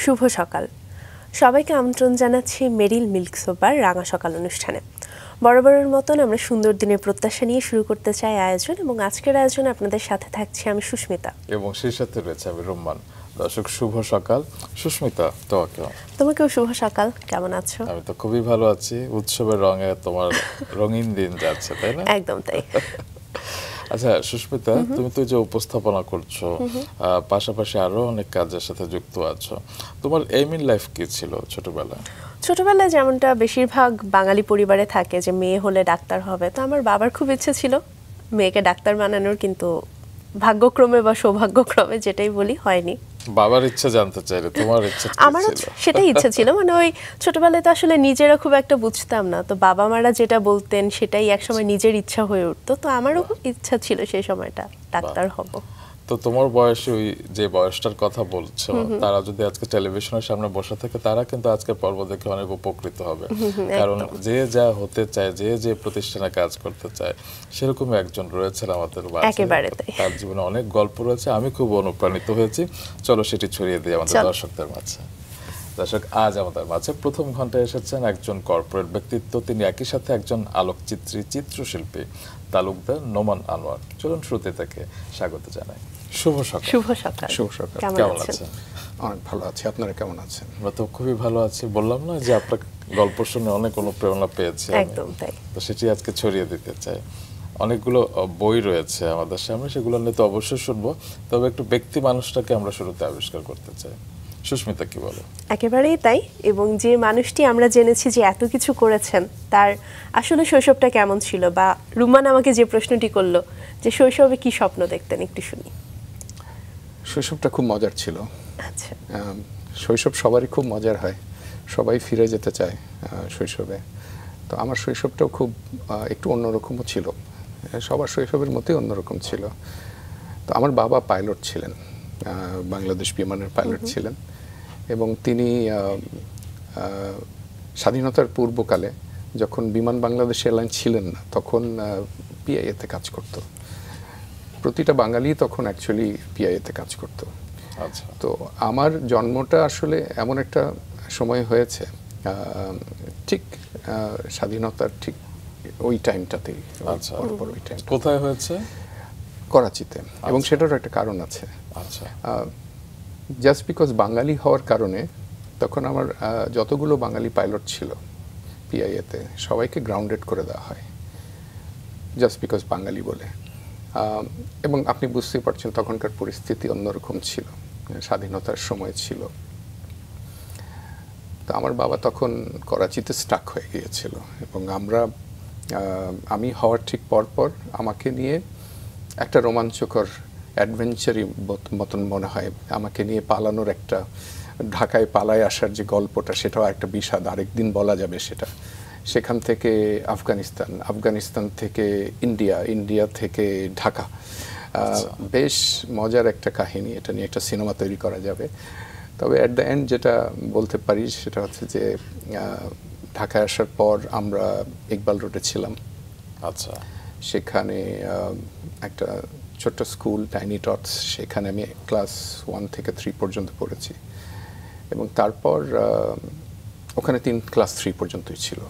শুভ সকাল। সবাইকে আমন্ত্রণ জানাচ্ছি মেরিল মিল্ক সোপার রাঙা সকাল অনুষ্ঠানে। বরাবরের মতন আমরা সুন্দর দিনের প্রত্যাশা নিয়ে শুরু করতে চাই আয়োজন, এবং আজকের আয়োজনে আপনাদের সাথে থাকছি আমি সুস্মিতা, এবং সেই সাথে রয়েছে আমি রুম্মান। দর্শক শুভ সকাল। সুস্মিতা, তোমাকেও শুভ সকাল। কেমন আছো? আমি তো খুবই ভালো আছি। উৎসবের রঙে তোমার রঙিন দিন যাচ্ছে, তাই না? একদম তাই। আচ্ছা সুস্মিতা, তুমি তো যে উপস্থাপনা করছো, পাশাপাশি আরো অনেক কাজের সাথে যুক্ত আছো। তোমার এইম ইন লাইফ কি ছিল ছোটবেলায়? ছোটবেলায় যেমনটা বেশিরভাগ বাঙালি পরিবারে থাকে যে মেয়ে হলে ডাক্তার হবে, তো আমার বাবার খুব ইচ্ছে ছিল মেয়েকে ডাক্তার বানানোর, কিন্তু ভাগ্যক্রমে বা সৌভাগ্যক্রমে যেটাই বলি হয়নি। বাবার ইচ্ছা জানতে চাইলে তোমার ইচ্ছা কি আমারও ছিল? সেটাই ইচ্ছা ছিল, মানে ওই ছোটবেলায় তো আসলে নিজেরা খুব একটা বুঝতাম না, তো বাবা মারা যেটা বলতেন সেটাই একসময় নিজের ইচ্ছা হয়ে উঠতো। তো আমারও ইচ্ছা ছিল সেই সময়টা ডাক্তার হব। তো তোমার বয়সে ওই যে বয়সটার কথা বলছো, তারা যদি আজকে টেলিভিশনের সামনে বসে থাকে, তারা কিন্তু আজকের পর্ব দেখে অনেক উপকৃত হবে। কারণ যে যা হতে চায়, যে যে প্রতিষ্ঠানে কাজ করতে চায়, সেরকম একজন রয়েছেন আমাদের মাঝে। একেবারে তাই। তার জীবনে অনেক গল্প রয়েছে, আমি খুব অনুপ্রাণিত হয়েছি। চলো সেটি ছড়িয়ে দিই আমাদের দর্শকদের মাঝে। দর্শক, আজ আমাদের মাঝে প্রথম ঘন্টায় এসেছেন একজন কর্পোরেট ব্যক্তিত্ব। তিনি একই সাথে একজন আলোকচিত্রী, চিত্রশিল্পী, তালুকদার নোমান আনোয়ার। চলুন শুরুতে থেকে স্বাগত জানাই। শুভ সকাল। শুভ সকাল। শুভ সকাল। কেমন আছেন? অনেক ভালো আছি। আপনারা কেমন আছেন? আমরা তো খুবই ভালো আছি। বললাম না যে আপনার গল্প শুনে অনেক অনুপ্রেরণা পেয়েছি। একদম তাই। তো সেটি আজকে ছড়িয়ে দিতে চাই। অনেকগুলো বই রয়েছে আমাদের সামনে, সেগুলো নিয়ে তো অবশ্যই শুনবো। তবে একটু ব্যক্তি মানুষটাকে আমরা শুরুতে আবিষ্কার করতে চাই। সুস্মিতা, কি বলো? একেবারেই তাই। এবং যে মানুষটি আমরা জেনেছি যে এত কিছু করেছেন, তার আসলে শৈশবটা কেমন ছিল, বা রুমান আমাকে যে প্রশ্নটি করলো যে শৈশবে কি স্বপ্ন দেখতেন, একটু শুনি। শৈশবটা খুব মজার ছিল। আচ্ছা। শৈশব সবারই খুব মজার হয়, সবাই ফিরে যেতে চায় শৈশবে। তো আমার শৈশবটাও খুব একটু অন্যরকমও ছিল, সবার শৈশবের মতোই অন্যরকম ছিল। তো আমার বাবা পাইলট ছিলেন, বাংলাদেশ বিমানের পাইলট ছিলেন, এবং তিনি স্বাধীনতার পূর্বকালে যখন বিমান বাংলাদেশ এয়ারলাইন ছিলেন না, তখন পিআইএতে কাজ করত। প্রতিটা বাঙালি তখন অ্যাকচুয়ালি পিআইএতে কাজ করত। আচ্ছা। তো আমার জন্মটা আসলে এমন একটা সময় হয়েছে, ঠিক স্বাধীনতার ঠিক ওই টাইমটাতেই। আচ্ছা। ওই টাইম কোথায় হয়েছে? করাচিতে। এবং সেটারও একটা কারণ আছে। আচ্ছা। জাস্ট বিকজ বাঙালি হওয়ার কারণে তখন আমার যতগুলো বাঙালি পাইলট ছিল পিআইএতে, সবাইকে গ্রাউন্ডেড করে দেওয়া হয় জাস্ট বিকজ বাঙালি বলে। এবং আপনি বুঝতেই পারছেন তখনকার পরিস্থিতি অন্যরকম ছিল, স্বাধীনতার সময় ছিল। তো আমার বাবা তখন করাচিতে স্টাক হয়ে গিয়েছিল, এবং আমি হওয়ার ঠিক পরপর আমাকে নিয়ে একটা রোমাঞ্চকর অ্যাডভেঞ্চারই মতন মনে হয়, আমাকে নিয়ে পালানোর একটা, ঢাকায় পালায় আসার যে গল্পটা, সেটাও একটা বিষাদ, আরেকদিন বলা যাবে সেটা। সেখান থেকে আফগানিস্তান থেকে ইন্ডিয়া থেকে ঢাকা। বেশ মজার একটা কাহিনী, এটা নিয়ে একটা সিনেমা তৈরি করা যাবে। তবে অ্যাট দ্য এন্ড যেটা বলতে পারি সেটা হচ্ছে যে ঢাকায় আসার পর আমরা ইকবাল রোডে ছিলাম। আচ্ছা। সেখানে একটা ছোট্ট স্কুল, টাইনি টটস, সেখানে আমি ক্লাস 1 থেকে 3 পর্যন্ত পড়েছি। এবং তারপর ওখানে ক্লাস 3 পর্যন্তই ছিল।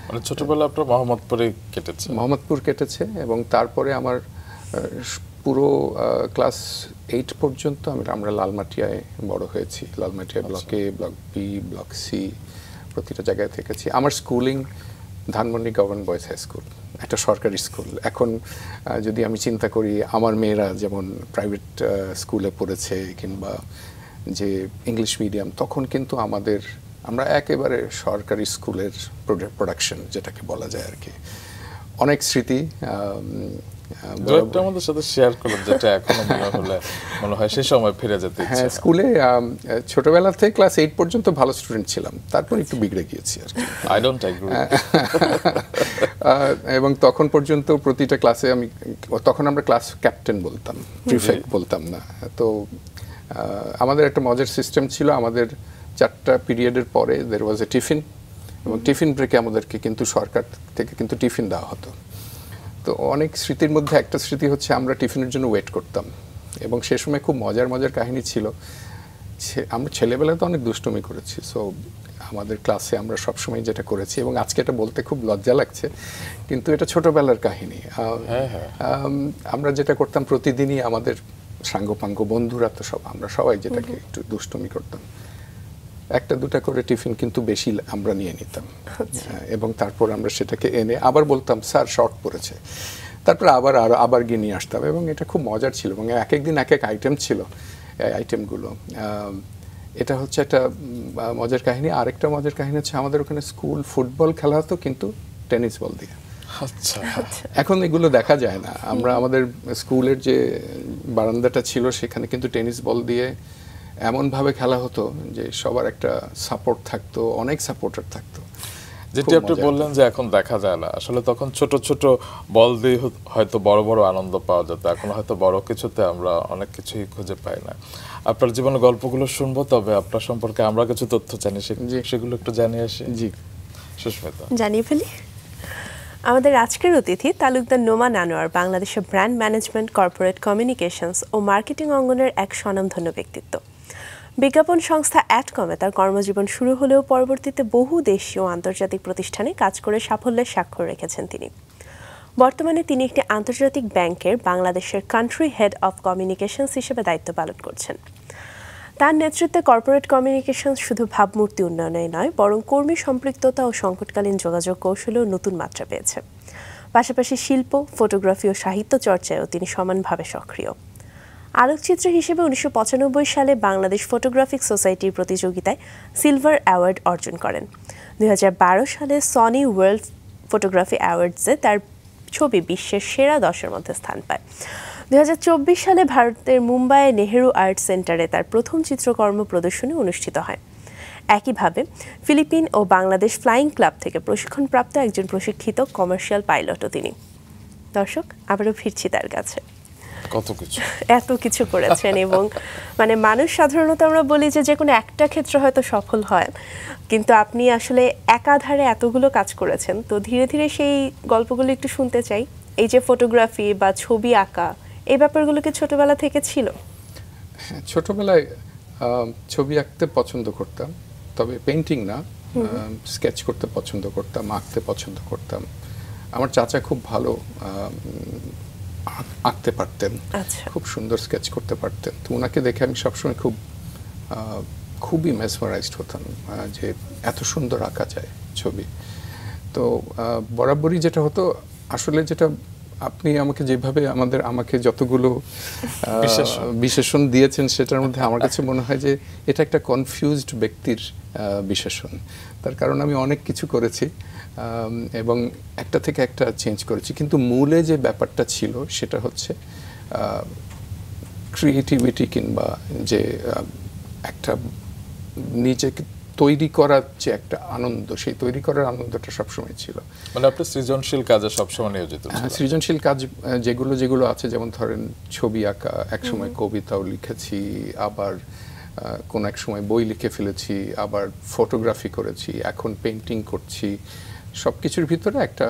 মানে ছোটবেলা আপনার মোহাম্মদপুরে কেটেছে? মোহাম্মদপুর কেটেছে, এবং তারপরে আমার পুরো ক্লাস 8 পর্যন্ত আমরা লালমাটিয়ায় বড় হয়েছি। লালমাটিয়া ব্লকে, ব্লক বি, ব্লক সি, প্রতিটা জায়গায় থেকেছি। আমার schooling Dhanmondi government boys high school, একটা সরকারি স্কুল। এখন যদি আমি চিন্তা করি আমার মেয়েরা যেমন প্রাইভেট স্কুলে পড়েছে কিংবা যে ইংলিশ মিডিয়াম, তখন কিন্তু আমরা একেবারে সরকারি স্কুলের প্রোডাকশন যেটাকে বলা যায় আর কি। অনেক স্মৃতি আমাদের সাথে শেয়ার করুন, যেটা এখনো মনে হয় সেই সময় ফিরে যেতে ইচ্ছে। হ্যাঁ, স্কুলে ছোটবেলা থেকে ক্লাস 8 পর্যন্ত ভালো স্টুডেন্ট ছিলাম, তারপর একটু বিগড়ে গিয়েছি আর কি। I don't agri. এবং তখন পর্যন্ত প্রতিটা ক্লাসে তখন আমরা ক্লাস ক্যাপ্টেন বলতাম, প্রিফেক্ট বলতাম না। তো আমাদের একটা মজার সিস্টেম ছিল, আমাদের 4টা পিরিয়ডের পরে দের ওয়াজ এ টিফিন, এবং টিফিন ব্রেকে আমাদেরকে কিন্তু সরকার থেকে কিন্তু টিফিন দেওয়া হতো। তো অনেক স্মৃতির মধ্যে একটা স্মৃতি হচ্ছে আমরা টিফিনের জন্য ওয়েট করতাম, এবং সে সময় খুব মজার কাহিনী ছিল আমরা ছেলেবেলায় তো অনেক দুষ্টুমি করেছি, সো আমাদের ক্লাসে আমরা সবসময় যেটা করেছি, এবং আজকে এটা বলতে খুব লজ্জা লাগছে, কিন্তু এটা ছোটবেলার কাহিনী। আমরা যেটা করতাম প্রতিদিনই, আমাদের সাঙ্গপাঙ্গ বন্ধুরা তো সব, আমরা সবাই যেটাকে একটু দুষ্টুমি করতাম, একটা দুটা করে টিফিন কিন্তু বেশি আমরা নিয়ে নিতাম, এবং তারপর আমরা সেটাকে এনে আবার বলতাম স্যার শর্ট পড়েছে, তারপর আবার গিয়ে নিয়ে আসতাম, এবং এটা খুব মজার ছিল, এবং এক এক দিন এক এক আইটেম ছিল আইটেমগুলো। এটা হচ্ছে একটা মজার কাহিনী। আরেকটা মজার কাহিনী হচ্ছে আমাদের ওখানে স্কুল ফুটবল খেলা হতো, কিন্তু টেনিস বল দিয়ে। আচ্ছা, এখন এগুলো দেখা যায় না। আমরা আমাদের স্কুলের যে বারান্দাটা ছিল সেখানে কিন্তু টেনিস বল দিয়ে এমনভাবে খেলা হতো যে সবার একটা সাপোর্ট থাকতো, অনেক সাপোর্টার থাকতো। যেটি আপনি বললেন যে এখন দেখা যায় না, আসলে তখন ছোট ছোট বল দিয়ে হয়তো বড় বড় আনন্দ পাওয়া যেত, এখন হয়তো বড় কিছুতে আমরা অনেক কিছুই খুঁজে পাই না। আপনার জীবনের গল্পগুলো শুনবো, তবে আপনার সম্পর্কে আমরা কিছু তথ্য জানি, সেগুলো একটু জানিয়ে আসি। জি সুস্মিতা, জানিয়ে ফেলি। আমাদের আজকের অতিথি তালুকদার নোমান আনোয়ার বাংলাদেশের ব্র্যান্ড ম্যানেজমেন্ট, কর্পোরেট কমিউনিকেশনস ও মার্কেটিং অঙ্গনের এক স্বনামধন্য ব্যক্তিত্ব। বিজ্ঞাপন সংস্থা অ্যাডকমে তার কর্মজীবন শুরু হলেও পরবর্তীতে বহু দেশীয় ও আন্তর্জাতিক প্রতিষ্ঠানে কাজ করে সাফল্যের স্বাক্ষর রেখেছেন তিনি। বর্তমানে তিনি একটি আন্তর্জাতিক ব্যাংকের বাংলাদেশের কান্ট্রি হেড অফ কমিউনিকেশনস হিসেবে দায়িত্ব পালন করছেন। তার নেতৃত্বে কর্পোরেট কমিউনিকেশন শুধু ভাবমূর্তি উন্নয়নে নয়, বরং কর্মী সম্পৃক্ততা ও সংকটকালীন যোগাযোগ কৌশলেও নতুন মাত্রা পেয়েছে। পাশাপাশি শিল্প, ফটোগ্রাফি ও সাহিত্য চর্চায়ও তিনি সমানভাবে সক্রিয়। আলোকচিত্র হিসেবে 1995 সালে বাংলাদেশ ফটোগ্রাফিক সোসাইটির প্রতিযোগিতায় সিলভার অ্যাওয়ার্ড অর্জন করেন। 2012 সালে সনি ওয়ার্ল্ড ফটোগ্রাফি অ্যাওয়ার্ডসে তার ছবি বিশ্বের সেরা 10-এর মধ্যে স্থান পায়। 2024 সালে ভারতের মুম্বাইয়ে নেহেরু আর্ট সেন্টারে তার প্রথম চিত্রকর্ম প্রদর্শনী অনুষ্ঠিত হয়। একইভাবে ফিলিপিন ও বাংলাদেশ ফ্লাইং ক্লাব থেকে প্রশিক্ষণপ্রাপ্ত একজন প্রশিক্ষিত কমার্শিয়াল পাইলটও তিনি। দর্শক, আবারও ফিরছি তার কাছে। এত কিছু করেছেন, এবং মানে মানুষ সাধারণত আমরা বলি যে কোনো একটা ক্ষেত্রে হয়তো সফল হয়, কিন্তু আপনি আসলে একাধারে এতগুলো কাজ করেছেন। তো ধীরে ধীরে সেই গল্পগুলো একটু শুনতে চাই। এই যে ফটোগ্রাফি বা ছবি আঁকা, এই ব্যাপারগুলো কি ছোটবেলা থেকে ছিল? ছোটবেলায় ছবি আঁকতে পছন্দ করতাম, তবে পেইন্টিং না, স্কেচ করতে পছন্দ করতাম, আঁকতে পছন্দ করতাম। আমার চাচা খুব ভালো আঁকতে পারতেন, খুব সুন্দর স্কেচ করতে পারতেন। তো ওনাকে দেখে আমি সবসময় খুবই মেসমারাইজড হতাম যে এত সুন্দর আঁকা যায় ছবি। তো বরাবরই যেটা হতো, আসলে যেটা আপনি আমাকে যেভাবে আমাকে যতগুলো বিশেষণ দিয়েছেন, সেটার মধ্যে আমার কাছে মনে হয় যে এটা একটা কনফিউজড ব্যক্তির বিশেষণ। তার কারণ আমি অনেক কিছু করেছি এবং একটা থেকে একটা চেঞ্জ করেছি, কিন্তু মূলে যে ব্যাপারটা ছিল সেটা হচ্ছে ক্রিয়েটিভিটি, কিংবা যে একটা নিজেকে তৈরি করার যে একটা আনন্দ, সেই তৈরি করার আনন্দটা সবসময় ছিল। মানে আপনি সৃজনশীল কাজে সবসময় নিয়োজিত ছিলেন? সৃজনশীল কাজ যেগুলো আছে, যেমন ধরেন ছবি আঁকা, একসময় কবিতাও লিখেছি, আবার কোন এক সময় বই লিখে ফেলেছি, আবার ফটোগ্রাফি করেছি, এখন পেইন্টিং করছি। সবকিছুর ভিতরে একটা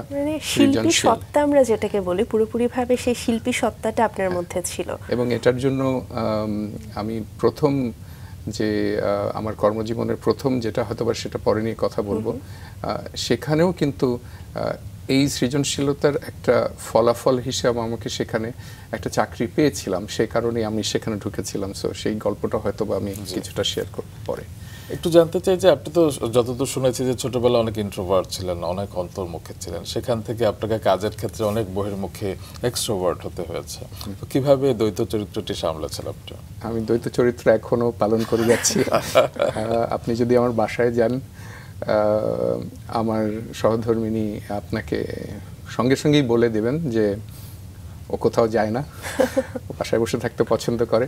শিল্পী সত্তা আমরা যেটাকে বলি, পুরোপুরিভাবে সেই শিল্পী সত্তাটা আপনার মধ্যে ছিল। এবং এটার জন্য আমি প্রথম যে আমার কর্মজীবনের প্রথম যেটা হয়তো বা সেটা পরে নিয়ে কথা বলবো, সেখানেও কিন্তু এই সৃজনশীলতার একটা ফলাফল হিসেবে আমাকে সেখানে একটা চাকরি পেয়েছিলাম, সেই কারণে আমি সেখানে ঢুকেছিলাম। সো সেই গল্পটা হয়তো বা আমি কিছুটা শেয়ার করব পরে। একটু জানতে চাই যে আপনি তো যতদূর শুনেছি যে ছোটবেলা অনেক ইন্ট্রোভার্ট ছিলেন, অনেক অন্তর্মুখী ছিলেন, সেখান থেকে আপনাকে কাজের ক্ষেত্রে অনেক বহির্মুখী এক্সট্রোভার্ট হতে হয়েছে। কিভাবে দ্বৈত চরিত্রটি সামলাচ্ছেন আপনি? আমি দ্বৈত চরিত্র এখনো পালন করে যাচ্ছি। আপনি যদি আমার বাসায় যান, আমার সহধর্মিনী আপনাকে সঙ্গে সঙ্গেই বলে দেবেন যে ও কোথাও যায় না, ও বাসায় বসে থাকতে পছন্দ করে।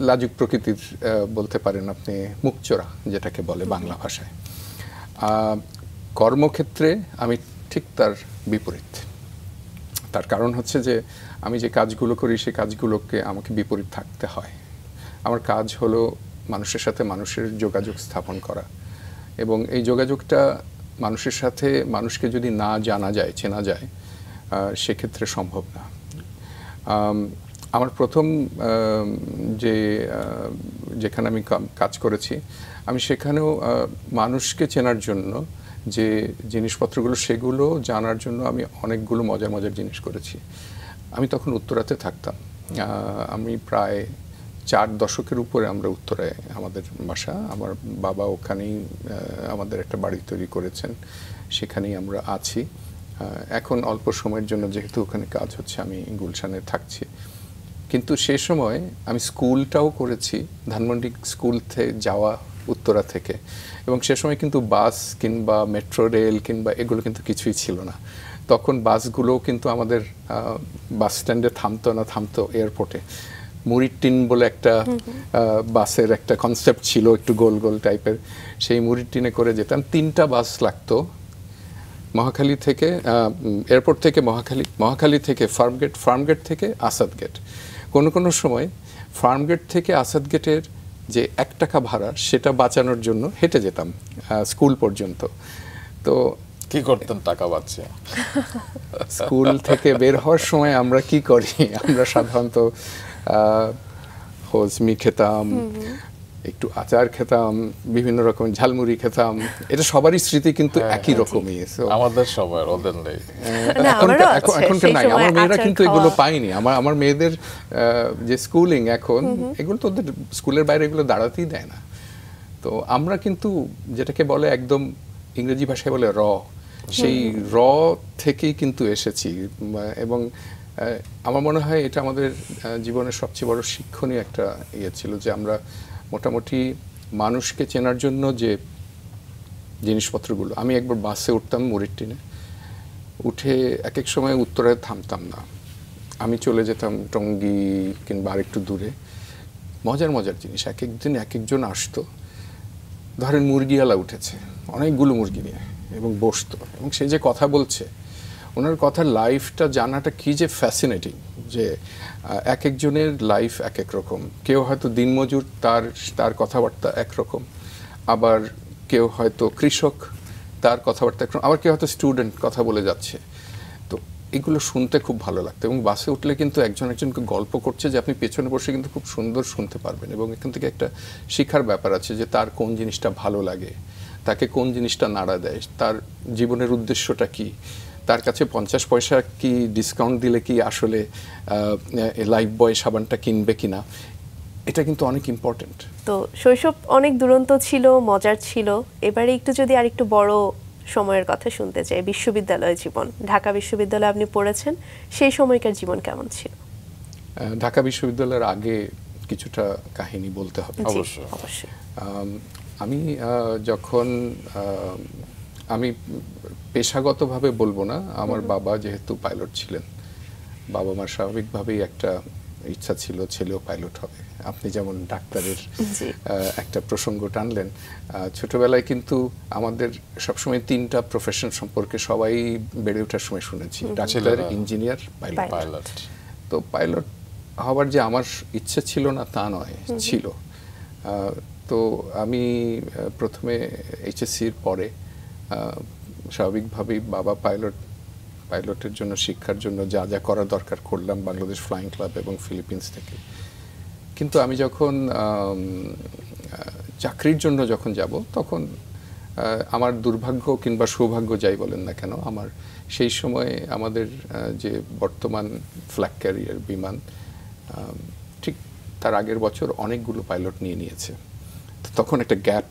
লাজুক প্রকৃতির বলতে পারেন আপনি, মুখচোরা যেটাকে বলে বাংলা ভাষায়। কর্মক্ষেত্রে আমি ঠিক তার বিপরীত। তার কারণ হচ্ছে যে আমি যে কাজগুলো করি, সেই কাজগুলোকে আমাকে বিপরীত থাকতে হয়। আমার কাজ হলো মানুষের সাথে মানুষের যোগাযোগ স্থাপন করা, এবং এই যোগাযোগটা মানুষের সাথে মানুষকে যদি না জানা যায়, চেনা যায়, সেক্ষেত্রে সম্ভব না। আমার প্রথম যে যেখানে আমি কাজ করেছি, আমি সেখানেও মানুষকে চেনার জন্য যে জিনিসপত্রগুলো সেগুলো জানার জন্য আমি অনেকগুলো মজার মজার জিনিস করেছি। আমি তখন উত্তরাতে থাকতাম। আমি প্রায় 4 দশকের উপরে আমরা উত্তরায় আমাদের বাসা। আমার বাবা ওখানেই আমাদের একটা বাড়ি তৈরি করেছেন, সেখানেই আমরা আছি। এখন অল্প সময়ের জন্য যেহেতু ওখানে কাজ হচ্ছে আমি গুলশানে থাকছি। কিন্তু সে সময় আমি স্কুলটাও করেছি ধানমন্ডি স্কুল থেকে যাওয়া উত্তরা থেকে, এবং সে সময় কিন্তু বাস কিংবা মেট্রো রেল কিংবা এগুলো কিন্তু কিছুই ছিল না। তখন বাসগুলোও কিন্তু আমাদের বাস স্ট্যান্ডে থামতো এয়ারপোর্টে। মুড়ির টিন বলে একটা বাসের একটা কনসেপ্ট ছিল, একটু গোল গোল টাইপের। সেই মুড়ির টিনে করে যেতাম। 3টা বাস লাগতো মহাখালী থেকে, এয়ারপোর্ট থেকে মহাখালী থেকে ফার্মগেট থেকে আসাদ গেট। কোনো সময় ফার্মগেট থেকে আসাদ গেটের যে 1 টাকা ভাড়া সেটা বাঁচানোর জন্য হেঁটে যেতাম স্কুল পর্যন্ত। তো কি করতেন টাকা বাঁচিয়ে? স্কুল থেকে বের হওয়ার সময় আমরা কি করি, আমরা সাধারণত হজমি খেতাম, একটু আচার খেতাম, বিভিন্ন রকম ঝালমুড়ি খেতাম। এটা সবারই স্মৃতি কিন্তু একই রকমই। আমাদের সময় ওদের নেই, এখনকার নাই। আমার মেয়েরা কিন্তু এগুলো পায়নি। আমার মেয়েদের যে স্কুলিং এখন, এগুলো তো ওদের স্কুলের বাইরে এগুলো দাঁড়াতেই দেয় না। তো আমরা কিন্তু যেটাকে বলে একদম ইংরেজি ভাষায় বলে সেই থেকেই কিন্তু এসেছি। এবং আমার মনে হয় এটা আমাদের জীবনের সবচেয়ে বড় শিক্ষণীয় একটা ইয়ে ছিল, যে আমরা মোটামুটি মানুষকে চেনার জন্য যে জিনিসপত্রগুলো। আমি একবার বাসে উঠতাম মুড়ির টিনে, উঠে এক এক সময় উত্তরায় থামতাম না, আমি চলে যেতাম টঙ্গী কিংবা আরেকটু দূরে। মজার মজার জিনিস, এক একদিন এক একজন আসতো। ধরেন মুরগিওয়ালা উঠেছে অনেকগুলো মুরগি নিয়ে এবং বসতো, এবং সে যে কথা বলছে, ওনার কথার লাইফটা জানাটা কি যে ফ্যাসিনেটিং, যে এক একজনের লাইফ এক এক রকম। কেউ হয়তো দিনমজুর, তার কথাবার্তা একরকম, আবার কেউ হয়তো কৃষক, তার কথাবার্তা একরকম, আবার কেউ হয়তো স্টুডেন্ট কথা বলে যাচ্ছে। তো এগুলো শুনতে খুব ভালো লাগতো। এবং বাসে উঠলে কিন্তু একজনকে গল্প করছে যে আপনি পেছনে বসে কিন্তু খুব সুন্দর শুনতে পারবেন, এবং এখান থেকে একটা শিক্ষার ব্যাপার আছে যে তার কোন জিনিসটা ভালো লাগে, তাকে কোন জিনিসটা নাড়া দেয়, তার জীবনের উদ্দেশ্যটা কি, তার কাছে 50 পয়সা কি ডিসকাউন্ট দিলে কি আসলে লাইফ বয় সাবানটা কিনবে কিনা, এটা কিন্তু অনেক ইম্পর্টেন্ট। তো শৈশব অনেক দুরন্ত ছিল, মজার ছিল। এবারে একটু যদি আরেকটু বড় সময়ের কথা শুনতে চাই, বিশ্ববিদ্যালয় জীবন। ঢাকা বিশ্ববিদ্যালয়ে আপনি পড়েছেন, সেই সময়কার জীবন কেমন ছিল? ঢাকা বিশ্ববিদ্যালয়ের আগে কিছুটা কাহিনী বলতে হবে। অবশ্যই। আমি যখন আমি পেশাগতভাবে বলবো না, আমার বাবা যেহেতু পাইলট ছিলেন, বাবা মার স্বাভাবিকভাবেই একটা ইচ্ছা ছিল ছেলেও পাইলট হবে। আপনি যেমন ডাক্তারের একটা প্রসঙ্গ টানলেন, ছোটবেলায় কিন্তু আমাদের সবসময় 3টা প্রফেশন সম্পর্কে সবাই বেড়ে ওঠার সময় শুনেছি, ডাক্তার, ইঞ্জিনিয়ার, পাইলট। তো পাইলট হওয়ার যে আমার ইচ্ছে ছিল না তা নয়, ছিল। তো আমি প্রথমে এইচএসসির পরে স্বাভাবিকভাবেই বাবা পাইলটের জন্য শিক্ষার জন্য যা যা করা দরকার করলাম বাংলাদেশ ফ্লাইং ক্লাব এবং ফিলিপিন্স থেকে। কিন্তু আমি যখন চাকরির জন্য যখন যাব, তখন আমার দুর্ভাগ্য কিংবা সৌভাগ্য যাই বলেন না কেন, আমার সেই সময়ে আমাদের যে বর্তমান ফ্ল্যাগ ক্যারিয়ার বিমান, ঠিক তার আগের বছর অনেকগুলো পাইলট নিয়েছে। তখন একটা গ্যাপ,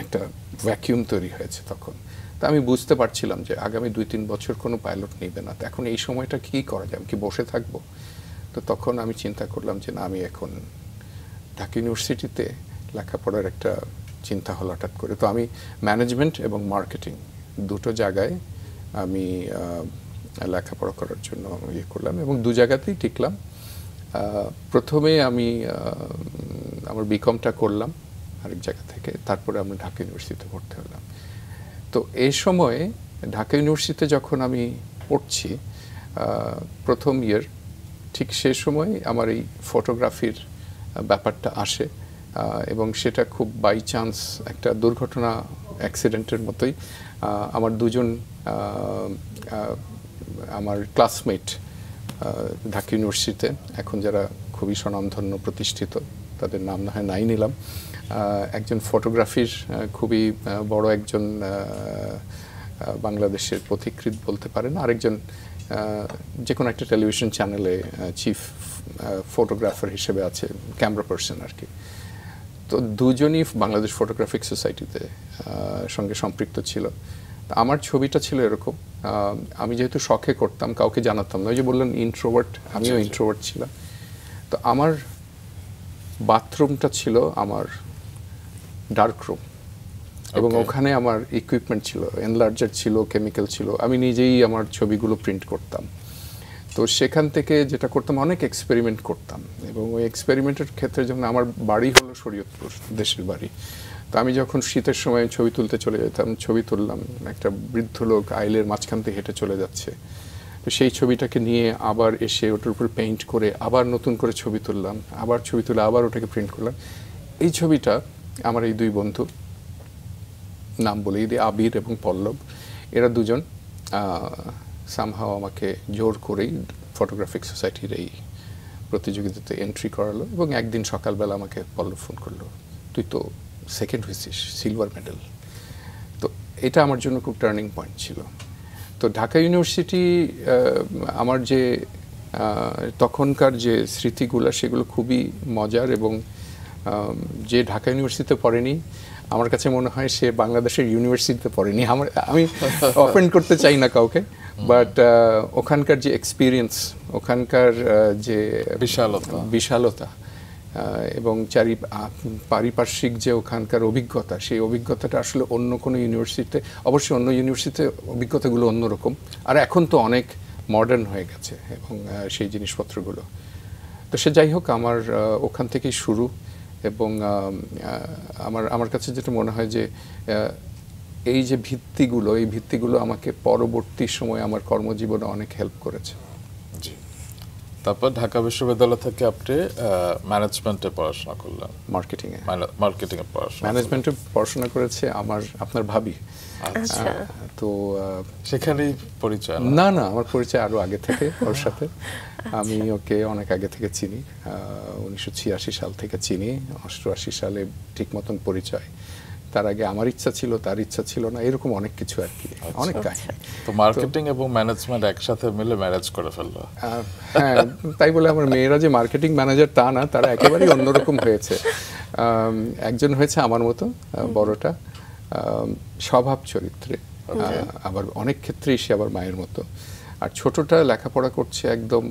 একটা ভ্যাকিউম তৈরি হয়েছে তখন। তা আমি বুঝতে পারছিলাম যে আগামী 2-3 বছর কোনো পাইলট নেবে না। এখন এই সময়টা কি করা যায়, আমি কি বসে থাকবো? তো তখন আমি চিন্তা করলাম যে না, আমি এখন ঢাকা ইউনিভার্সিটিতে লেখাপড়ার একটা চিন্তা হলো হঠাৎ করে। তো আমি ম্যানেজমেন্ট এবং মার্কেটিং দুটো জায়গায় আমি লেখাপড়া করার জন্য ইয়ে করলাম, এবং 2 জায়গাতেই টিকলাম। প্রথমে আমি আমার বিকমটা করলাম আরেক জায়গা থেকে, তারপরে আমরা ঢাকা ইউনিভার্সিটিতে ভর্তি হলাম। তো এই সময়ে ঢাকা ইউনিভার্সিটিতে যখন আমি পড়ছি প্রথম ইয়ার, ঠিক সেই সময় আমার এই ফটোগ্রাফির ব্যাপারটা আসে, এবং সেটা খুব বাই চান্স একটা দুর্ঘটনা, অ্যাক্সিডেন্টের মতোই। আমার 2জন আমার ক্লাসমেট ঢাকা ইউনিভার্সিটিতে এখন যারা খুবই স্বনামধন্য প্রতিষ্ঠিত, তাদের নাম না হয় নাই নিলাম। একজন ফটোগ্রাফির খুবই বড় একজন বাংলাদেশের পথিকৃৎ বলতে পারেন, আরেকজন যে কোনো একটা টেলিভিশন চ্যানেলে চিফ ফটোগ্রাফার হিসেবে আছে, ক্যামেরা পার্সন আর কি। তো দুজনই বাংলাদেশ ফটোগ্রাফিক সোসাইটিতে সঙ্গে সম্পৃক্ত ছিল। আমার ছবিটা ছিল এরকম, আমি যেহেতু শখে করতাম, কাউকে জানাতাম না। ওই যে বললেন ইন্ট্রোভার্ট, আমিও ইন্ট্রোভার্ট ছিলাম। তো আমার বাথরুমটা ছিল আমার ডার্ক রুম, এবং ওখানে আমার ইকুইপমেন্ট ছিল, এনলার্জার ছিল, কেমিক্যাল ছিল, আমি নিজেই আমার ছবিগুলো প্রিন্ট করতাম। তো সেখান থেকে যেটা করতাম, অনেক এক্সপেরিমেন্ট করতাম, এবং ওই এক্সপেরিমেন্টের ক্ষেত্রে যেমন আমার বাড়ি হলো শরীয়তপুর, দেশের বাড়ি। তো আমি যখন শীতের সময় ছবি তুলতে চলে যেতাম, ছবি তুললাম, একটা বৃদ্ধ লোক আইলের মাঝখান থেকে হেঁটে চলে যাচ্ছে, তো সেই ছবিটাকে নিয়ে আবার এসে ওটার উপর পেইন্ট করে আবার নতুন করে ছবি তুললাম, আবার ছবি তুলে আবার ওটাকে প্রিন্ট করলাম। এই ছবিটা আমার এই দুই বন্ধু, নাম বলেই দিই, আবির এবং পল্লব, এরা দুজন সামহাও আমাকে জোর করেই ফটোগ্রাফিক সোসাইটির এই প্রতিযোগিতাতে এন্ট্রি করালো। এবং একদিন সকালবেলা আমাকে পল্লব ফোন করলো, তুই তো সেকেন্ড হয়েছিস, সিলভার মেডেল। তো এটা আমার জন্য খুব টার্নিং পয়েন্ট ছিল। তো ঢাকা ইউনিভার্সিটি, আমার যে তখনকার যে স্মৃতিগুলো, সেগুলো খুবই মজার। এবং যে ঢাকা ইউনিভার্সিটিতে পড়েনি, আমার কাছে মনে হয় সে বাংলাদেশের ইউনিভার্সিটিতে পড়েনি। আমি অফেন্ড করতে চাই না কাউকে, বাট ওখানকার যে এক্সপিরিয়েন্স, ওখানকার যে বিশালতা এবং পারিপার্শ্বিক যে ওখানকার অভিজ্ঞতা, সেই অভিজ্ঞতাটা আসলে অন্য কোনো ইউনিভার্সিটিতে, অবশ্যই অন্য ইউনিভার্সিটিতে অভিজ্ঞতাগুলো অন্যরকম, আর এখন তো অনেক মডার্ন হয়ে গেছে এবং সেই জিনিসপত্রগুলো। তো সে যাই হোক, আমার ওখান থেকেই শুরু। এবং আমার কাছে যেটা মনে হয় যে এই যে ভিত্তিগুলো, এই ভিত্তিগুলো আমাকে পরবর্তী সময়ে আমার কর্মজীবনে অনেক হেল্প করেছে। জি। তারপর ঢাকা বিশ্ববিদ্যালয় থেকে আপনি ম্যানেজমেন্টে পড়াশোনা করলেন। মার্কেটিংয়ে পড়াশোনা, ম্যানেজমেন্টে পড়াশোনা করেছে আমার ভাবি। আচ্ছা। তো সেখানেই পরিচয়? না, আমার পরিচয় আরো আগে থেকে ওর সাথে। আমি ওকে অনেক আগে থেকে চিনি, 1986 সাল থেকে চিনি, 88 সালে ঠিক মতন পরিচয়। তার আগে আমার ইচ্ছা ছিল, তার ইচ্ছা ছিল না, এরকম অনেক কিছু আর কি, অনেক কাহিনী। তো মার্কেটিং এবং ম্যানেজমেন্ট একসাথে মিলে ম্যানেজ করে ফেললো। হ্যাঁ, তাই বলে আমার মেয়েরা যে মার্কেটিং ম্যানেজার তা না, তারা একেবারেই অন্যরকম হয়েছে। একজন হয়েছে আমার মতো, বড়টা স্বভাব চরিত্রে, আবার অনেক ক্ষেত্রেই সে আবার মায়ের মতো, আর ছোটটা লেখাপড়া করছে একদম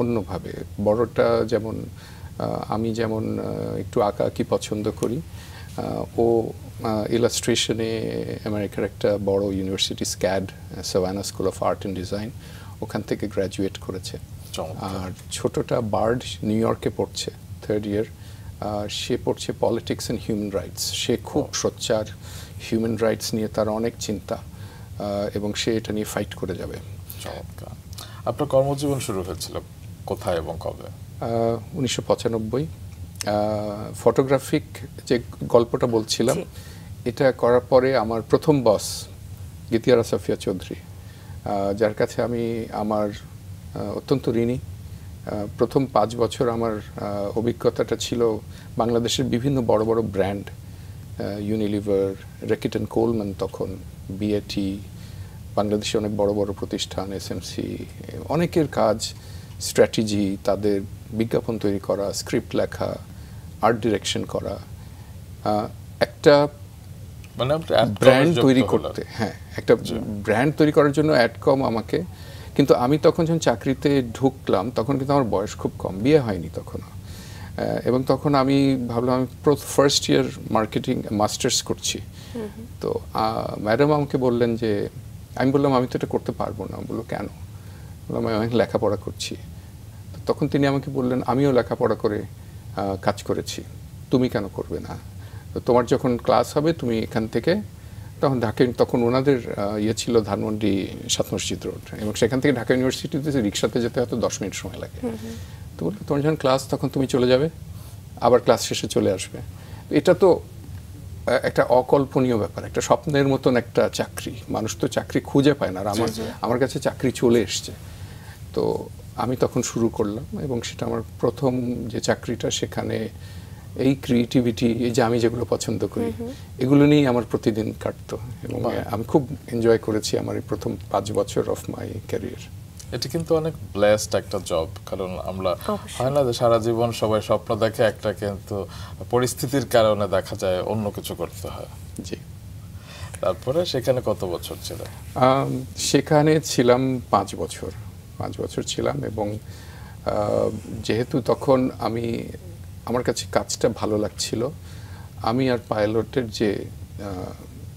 অন্যভাবে। বড়টা যেমন, আমি যেমন একটু আঁকাআঁকি পছন্দ করি, ও ইলাস্ট্রেশনে আমেরিকার একটা বড় university, SCAD, Savannah school of art and design, ওখান থেকে গ্র্যাজুয়েট করেছে। আর ছোটটা বার্ড, নিউ ইয়র্কে পড়ছে, 3rd ইয়ার। সে পড়ছে পলিটিক্স অ্যান্ড হিউম্যান রাইটস। সে খুব সোচ্চার, হিউম্যান রাইটস নিয়ে তার অনেক চিন্তা, এবং সে এটা নিয়ে ফাইট করে যাবে। চমৎকার। আপনার কর্মজীবন শুরু হয়েছিল কোথায় এবং কবে? 1995। ফটোগ্রাফিক যে গল্পটা বলছিলাম, এটা করার পরে আমার প্রথম বস গীতিয়ারা সাফিয়া চৌধুরী, যার কাছে আমি আমার অত্যন্ত ঋণী। প্রথম 5 বছর আমার অভিজ্ঞতাটা ছিল বাংলাদেশের বিভিন্ন বড় বড় brand, Unilever, Reckitt and Colman, তখন বিএটি, বাংলাদেশে অনেক বড় বড় প্রতিষ্ঠান, এসএমসি, অনেকের কাজ, স্ট্র্যাটেজি, তাদের বিজ্ঞাপন তৈরি করা, স্ক্রিপ্ট লেখা, আর্ট ডিরেকশন করা, একটা ব্র্যান্ড তৈরি করতে। হ্যাঁ, একটা ব্র্যান্ড তৈরি করার জন্য অ্যাডকম আমাকে। কিন্তু আমি তখন যখন চাকরিতে ঢুকলাম, তখন কিন্তু আমার বয়স খুব কম, বিয়ে হয়নি তখনও। এবং তখন আমি ভাবলাম আমি ফার্স্ট ইয়ার মার্কেটিং মাস্টার্স করছি। তো ম্যাডাম আমাকে বললেন যে, আমি বললাম আমি তো এটা করতে পারবো না। বললো কেন? বললাম আমি লেখাপড়া করছি। তখন তিনি আমাকে বললেন, আমিও লেখাপড়া করে কাজ করেছি, তুমি কেন করবে না? তো তোমার যখন ক্লাস হবে তুমি এখান থেকে, তখন ওনাদের ইয়ে ছিল ধানমন্ডি 7 মসজিদ রোড, এবং সেখান থেকে ঢাকা ইউনিভার্সিটিতে রিক্সাতে যেতে হয়তো 10 মিনিট সময় লাগে। তো বললো তোমার যখন ক্লাস তখন তুমি চলে যাবে, আবার ক্লাস শেষে চলে আসবে। এটা তো একটা অকল্পনীয় ব্যাপার, একটা স্বপ্নের মতন একটা চাকরি। মানুষ তো চাকরি খুঁজে পায় না, আর আমার কাছে চাকরি চলে এসছে। তো আমি তখন শুরু করলাম এবং সেটা আমার প্রথম যে চাকরিটা, সেখানে এই ক্রিয়েটিভিটি, এই যে আমি যেগুলো পছন্দ করি এগুলো নিয়েই আমার প্রতিদিন কাটতো এবং আমি খুব এনজয় করেছি আমার এই প্রথম 5 বছর অফ মাই ক্যারিয়ার। এটা কিন্তু অনেক ব্লেসড একটা জব, কারণ আমরা হয় না যে সারা জীবন সবাই স্বপ্ন দেখে একটা, কিন্তু পরিস্থিতির কারণে দেখা যায় অন্য কিছু করতে হয়। জি। তারপরে সেখানে কত বছর ছিলেন? সেখানে ছিলাম 5 বছর। 5 বছর ছিলাম এবং যেহেতু তখন আমার কাছে কাজটা ভালো লাগছিল, আমি আর পাইলটের যে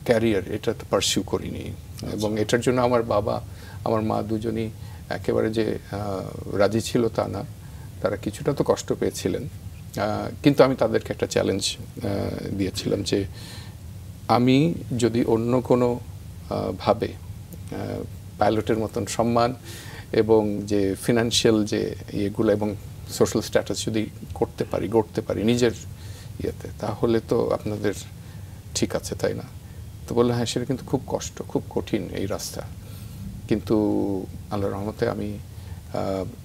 ক্যারিয়ার এটা তো পারসিউ করিনি। এবং এটার জন্য আমার বাবা আমার মা দুজনই একেবারে যে রাজি ছিল তা না, তারা কিছুটা তো কষ্ট পেয়েছিলেন। কিন্তু আমি তাদেরকে একটা চ্যালেঞ্জ দিয়েছিলাম যে আমি যদি অন্য কোনো ভাবে পাইলটের মতন সম্মান এবং যে ফিনান্সিয়াল যে ইয়েগুলো এবং সোশ্যাল স্ট্যাটাস যদি গড়তে পারি নিজের ইয়েতে, তাহলে তো আপনাদের ঠিক আছে, তাই না? তো বললো হ্যাঁ, সেটা কিন্তু খুব কষ্ট, খুব কঠিন এই রাস্তা, কিন্তু আল্লাহর রহমতে আমি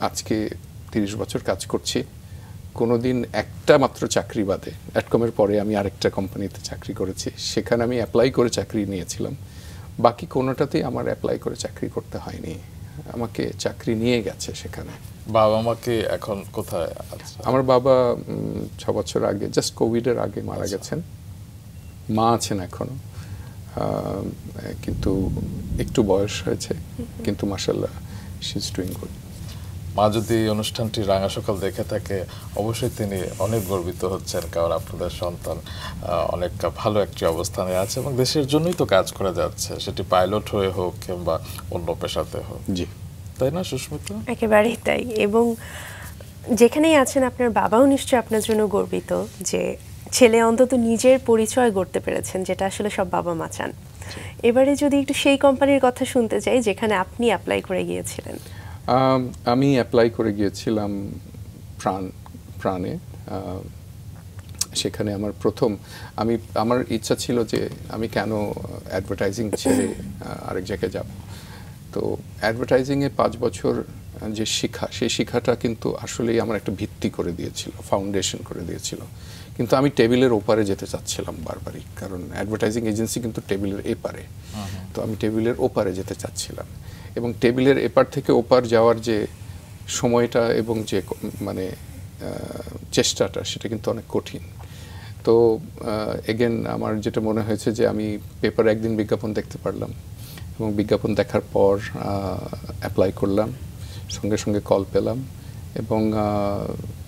আজকে 30 বছর কাজ করছি। কোনোদিন একটা মাত্র চাকরি বাদে, অ্যাটকমের পরে আমি আরেকটা কোম্পানিতে চাকরি করেছি, সেখানে আমি অ্যাপ্লাই করে চাকরি নিয়েছিলাম। বাকি কোনোটাতেই আমার অ্যাপ্লাই করে চাকরি করতে হয়নি, আমাকে চাকরি নিয়ে গেছে সেখানে। বাবা মাকে এখন কোথায় আছে? আমার বাবা 6 বছর আগে, জাস্ট কোভিডের আগে মারা গেছেন। মা আছেন এখনো, কিন্তু একটু বয়স হয়েছে, কিন্তু মাশাআল্লাহ শি ইজ ডুইং গুড। মা যদি অনুষ্ঠানটি রাঙা সকাল দেখে থাকে, অবশ্যই তিনি অনেক গর্বিত হচ্ছেন, কারণ আপনাদের সন্তান অনেক ভালো একটি অবস্থানে আছে এবং দেশের জন্যই তো কাজ করে যাচ্ছে, সেটি পাইলট হয়ে হোক কিংবা অন্য পেশাতে হোক। জি, তাই না সুস্মিতা? একেবারেই তাই। এবং যেখানেই আছেন আপনার বাবাও নিশ্চয়ই আপনার জন্য গর্বিত যে ছেলে অন্তত নিজের পরিচয় গড়তে পেরেছেন, যেটা আসলে সব বাবা মা চান। এবারে যদি একটু সেই কোম্পানির কথা শুনতে চাই যেখানে আপনি অ্যাপ্লাই করে গিয়েছিলেন। আমি অ্যাপ্লাই করে গিয়েছিলাম প্রাণে। সেখানে আমার আমার ইচ্ছা ছিল যে আমি কেন অ্যাডভার্টাইজিং ছেড়ে আরেক জায়গায় যাব। তো অ্যাডভার্টাইজিংয়ে 5 বছর যে শিক্ষা, সেই শিক্ষাটা কিন্তু আসলেই আমার একটা ভিত্তি করে দিয়েছিল, ফাউন্ডেশন করে দিয়েছিল। কিন্তু আমি টেবিলের ওপারে যেতে চাচ্ছিলাম বারবারই, কারণ অ্যাডভার্টাইজিং এজেন্সি কিন্তু টেবিলের এপারে। তো আমি টেবিলের ওপারে যেতে চাচ্ছিলাম এবং টেবিলের এপার থেকে ওপার যাওয়ার যে সময়টা এবং যে মানে চেষ্টাটা, সেটা কিন্তু অনেক কঠিন। তো এগেন আমার যেটা মনে হয়েছে যে আমি পেপারে একদিন বিজ্ঞাপন দেখতে পারলাম এবং বিজ্ঞাপন দেখার পর অ্যাপ্লাই করলাম, সঙ্গে সঙ্গে কল পেলাম এবং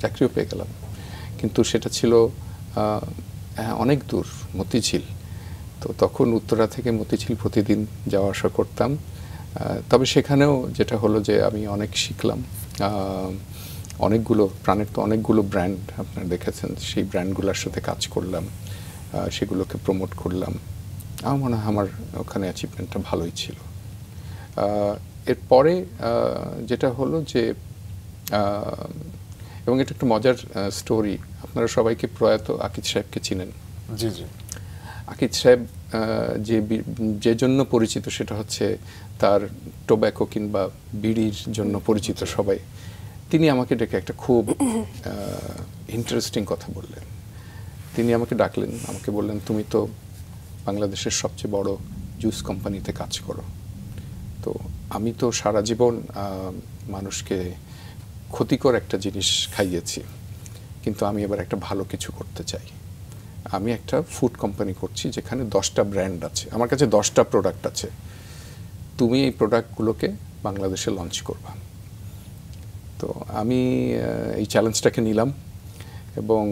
চাকরিও পেয়ে গেলাম। কিন্তু সেটা ছিল অনেক দূর, মতিঝিল। তো তখন উত্তরা থেকে মতিঝিল প্রতিদিন যাওয়া আসা করতাম। তবে সেখানেও যেটা হলো যে আমি অনেক শিখলাম। প্রাণের তো অনেকগুলো ব্র্যান্ড আপনারা দেখেছেন, সেই ব্র্যান্ডগুলোর সাথে কাজ করলাম, সেগুলোকে প্রমোট করলাম। আমার মনে হয় আমার ওখানে অ্যাচিভমেন্টটা ভালোই ছিল। এরপরে যেটা হলো যে, এবং এটা একটা মজার স্টোরি, আপনারা সবাইকে প্রয়াত আকিজ সাহেবকে চিনেন? জি জি। আকিজ সাহেব যে জন্য পরিচিত সেটা হচ্ছে তার টোব্যাকো কিংবা বিড়ির জন্য পরিচিত সবাই। তিনি আমাকে ডেকে একটা খুব ইন্টারেস্টিং কথা বললেন। তিনি আমাকে ডাকলেন, আমাকে বললেন, তুমি তো বাংলাদেশের সবচেয়ে বড় জুস কোম্পানিতে কাজ করো, তো আমি তো সারা জীবন মানুষকে ক্ষতিকর একটা জিনিস খাইয়েছি, কিন্তু আমি এবার একটা ভালো কিছু করতে চাই। আমি একটা ফুড কোম্পানি করছি যেখানে 10টা ব্র্যান্ড আছে, আমার কাছে 10টা প্রোডাক্ট আছে, তুমি এই প্রোডাক্টগুলোকে বাংলাদেশে লঞ্চ করবা। তো আমি এই চ্যালেঞ্জটাকে নিলাম এবং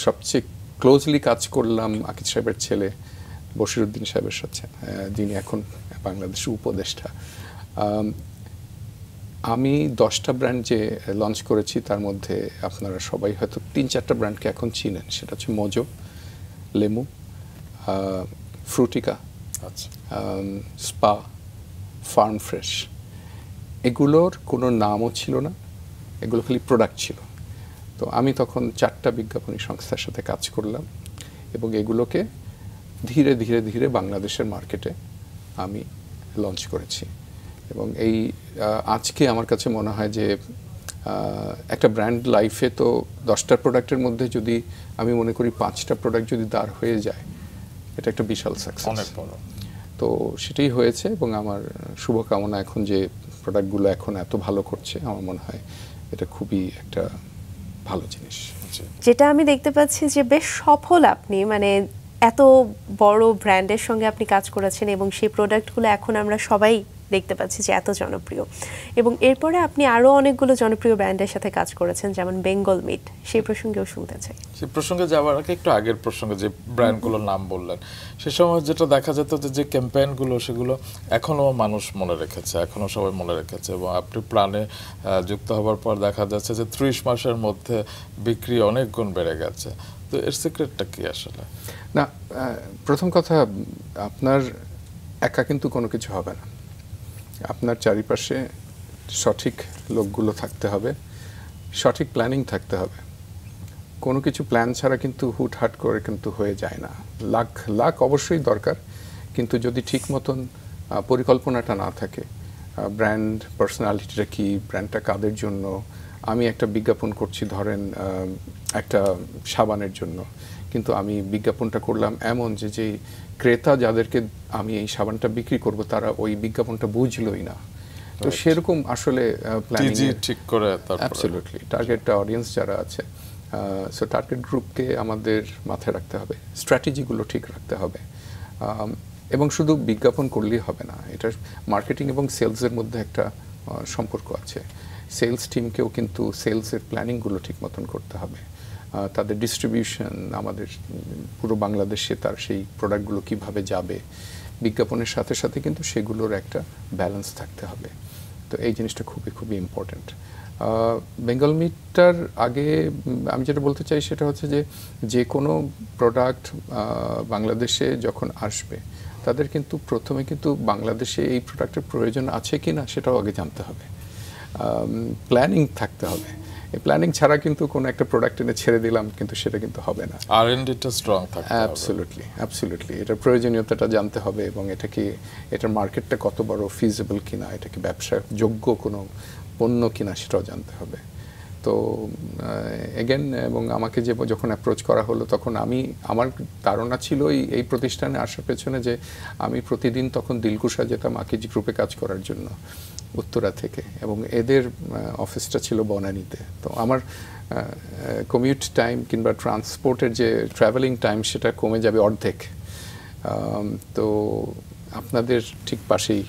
সবচেয়ে ক্লোজলি কাজ করলাম আকিজ সাহেবের ছেলে বশিরউদ্দিন সাহেবের সাথে, যিনি এখন বাংলাদেশের উপদেষ্টা। আমি 10টা ব্র্যান্ড যে লঞ্চ করেছি তার মধ্যে আপনারা সবাই হয়তো 3-4টা ব্র্যান্ডকে এখন চিনেন। সেটা হচ্ছে Mojo, Lemu, Fruitika, Spa, Farm Fresh. এগুলোর কোনো নামও ছিল না, এগুলো খালি প্রোডাক্ট ছিল। তো আমি তখন 4টা বিজ্ঞাপনী সংস্থার সাথে কাজ করলাম এবং এগুলোকে ধীরে ধীরে ধীরে বাংলাদেশের মার্কেটে আমি লঞ্চ করেছি এবং এই আজকে আমার কাছে মনে হয় যে একটা ব্র্যান্ড লাইফে তো 10টা প্রোডাক্টের মধ্যে যদি আমি মনে করি 5টা প্রোডাক্ট যদি দাঁড় হয়ে যায়, এটা একটা বিশাল সাকসেস, অনেক বড়। তো সেটাই হয়েছে। এবং আমার শুভকামনা এখন যে প্রোডাক্টগুলো এখন এত ভালো করছে, আমার মনে হয় এটা খুবই একটা ভালো জিনিস। যেটা আমি দেখতে পাচ্ছি যে বেশ সফল আপনি, মানে এত বড় ব্র্যান্ডের সঙ্গে আপনি কাজ করেছেন এবং সেই প্রোডাক্টগুলো এখন আমরা সবাই দেখতে পাচ্ছি যে এত জনপ্রিয়, এবং এরপরে আপনি আরও অনেকগুলো জনপ্রিয় ব্র্যান্ডের সাথে কাজ করেছেন, যেমন বেঙ্গল মিট, সেই প্রসঙ্গেও শুনতে চাই। সেই প্রসঙ্গে যাওয়ার আগে একটু আগের প্রসঙ্গে যে ব্র্যান্ডগুলোর নাম বললেন, সে সময় যেটা দেখা যেত যে ক্যাম্পেইনগুলো সেগুলো এখনো মানুষ মনে রেখেছে, এখনো সবাই মনে রেখেছে, এবং আপনি প্ল্যানে যুক্ত হওয়ার পর দেখা যাচ্ছে যে 30 মাসের মধ্যে বিক্রি অনেক গুণ বেড়ে গেছে। তো এর সিক্রেটটা কি আসলে? না, প্রথম কথা, আপনার একা কিন্তু কোনো কিছু হবে না। আপনার চারিপাশে সঠিক লোকগুলো থাকতে হবে, সঠিক প্ল্যানিং থাকতে হবে। কোনো কিছু প্ল্যান ছাড়া কিন্তু হুটহাট করে কিন্তু হয়ে যায় না। লাক অবশ্যই দরকার, কিন্তু যদি ঠিক মতন পরিকল্পনাটা না থাকে, ব্র্যান্ড পার্সোনালিটিটা কি, ব্র্যান্ডটা কাদের জন্য, আমি একটা বিজ্ঞাপন করছি ধরেন একটা সাবানের জন্য, কিন্তু আমি বিজ্ঞাপনটা করলাম এমন যে ক্রেতা যাদেরকে আমি এই সাবানটা বিক্রি করব তারা ওই বিজ্ঞাপনটা বুঝলোই না। তো সেরকম আসলে প্ল্যানিং ঠিক করে অ্যাবসলিউটলি টার্গেট অডিয়েন্স যারা আছে, সো টার্গেট গ্রুপকে আমাদের মাথায় রাখতে হবে, স্ট্র্যাটেজিগুলো ঠিক রাখতে হবে, এবং শুধু বিজ্ঞাপন করলেই হবে না, এটা মার্কেটিং এবং সেলসের মধ্যে একটা সম্পর্ক আছে। সেলস টিমকেও কিন্তু সেলসের প্ল্যানিংগুলো ঠিক মতন করতে হবে, তাদের ডিস্ট্রিবিউশন, আমাদের পুরো বাংলাদেশে তার সেই প্রোডাক্টগুলো কিভাবে যাবে, বিজ্ঞাপনের সাথে সাথে কিন্তু সেগুলোর একটা ব্যালেন্স থাকতে হবে। তো এই জিনিসটা খুবই খুবই ইম্পর্ট্যান্ট। বেঙ্গল মিটটার আগে আমি যেটা বলতে চাই সেটা হচ্ছে যে কোনো প্রোডাক্ট বাংলাদেশে যখন আসবে, তাদের কিন্তু প্রথমে কিন্তু বাংলাদেশে এই প্রোডাক্টের প্রয়োজন আছে কি না সেটাও আগে জানতে হবে, প্ল্যানিং থাকতে হবে। এই প্ল্যানিং ছাড়া কিন্তু কোনো একটা প্রোডাক্ট এনে ছেড়ে দিলাম কিন্তু সেটা কিন্তু হবে না। আর&ডিটা স্ট্রং থাকতে হবে। অ্যাবসলিউটলি এটার প্রয়োজনীয়তাটা জানতে হবে, এবং এটার মার্কেটটা কত বড়, ফিজিবল কিনা, এটা কি ব্যবসার যোগ্য কোনো পণ্য কিনা সেটাও জানতে হবে। তো এগেন, এবং আমাকে যখন অ্যাপ্রোচ করা হলো তখন আমার ধারণা ছিল এই প্রতিষ্ঠানে আসার পেছনে যে আমি প্রতিদিন তখন দিলকুশা যেতাম আকিজি গ্রুপে কাজ করার জন্য উত্তরা থেকে, এবং এদের অফিসটা ছিল বনানীতে। তো আমার কমিউট টাইম কিংবা ট্রান্সপোর্টের যে ট্রাভেলিং টাইম সেটা কমে যাবে অর্ধেক। তো আপনাদের ঠিক পাশেই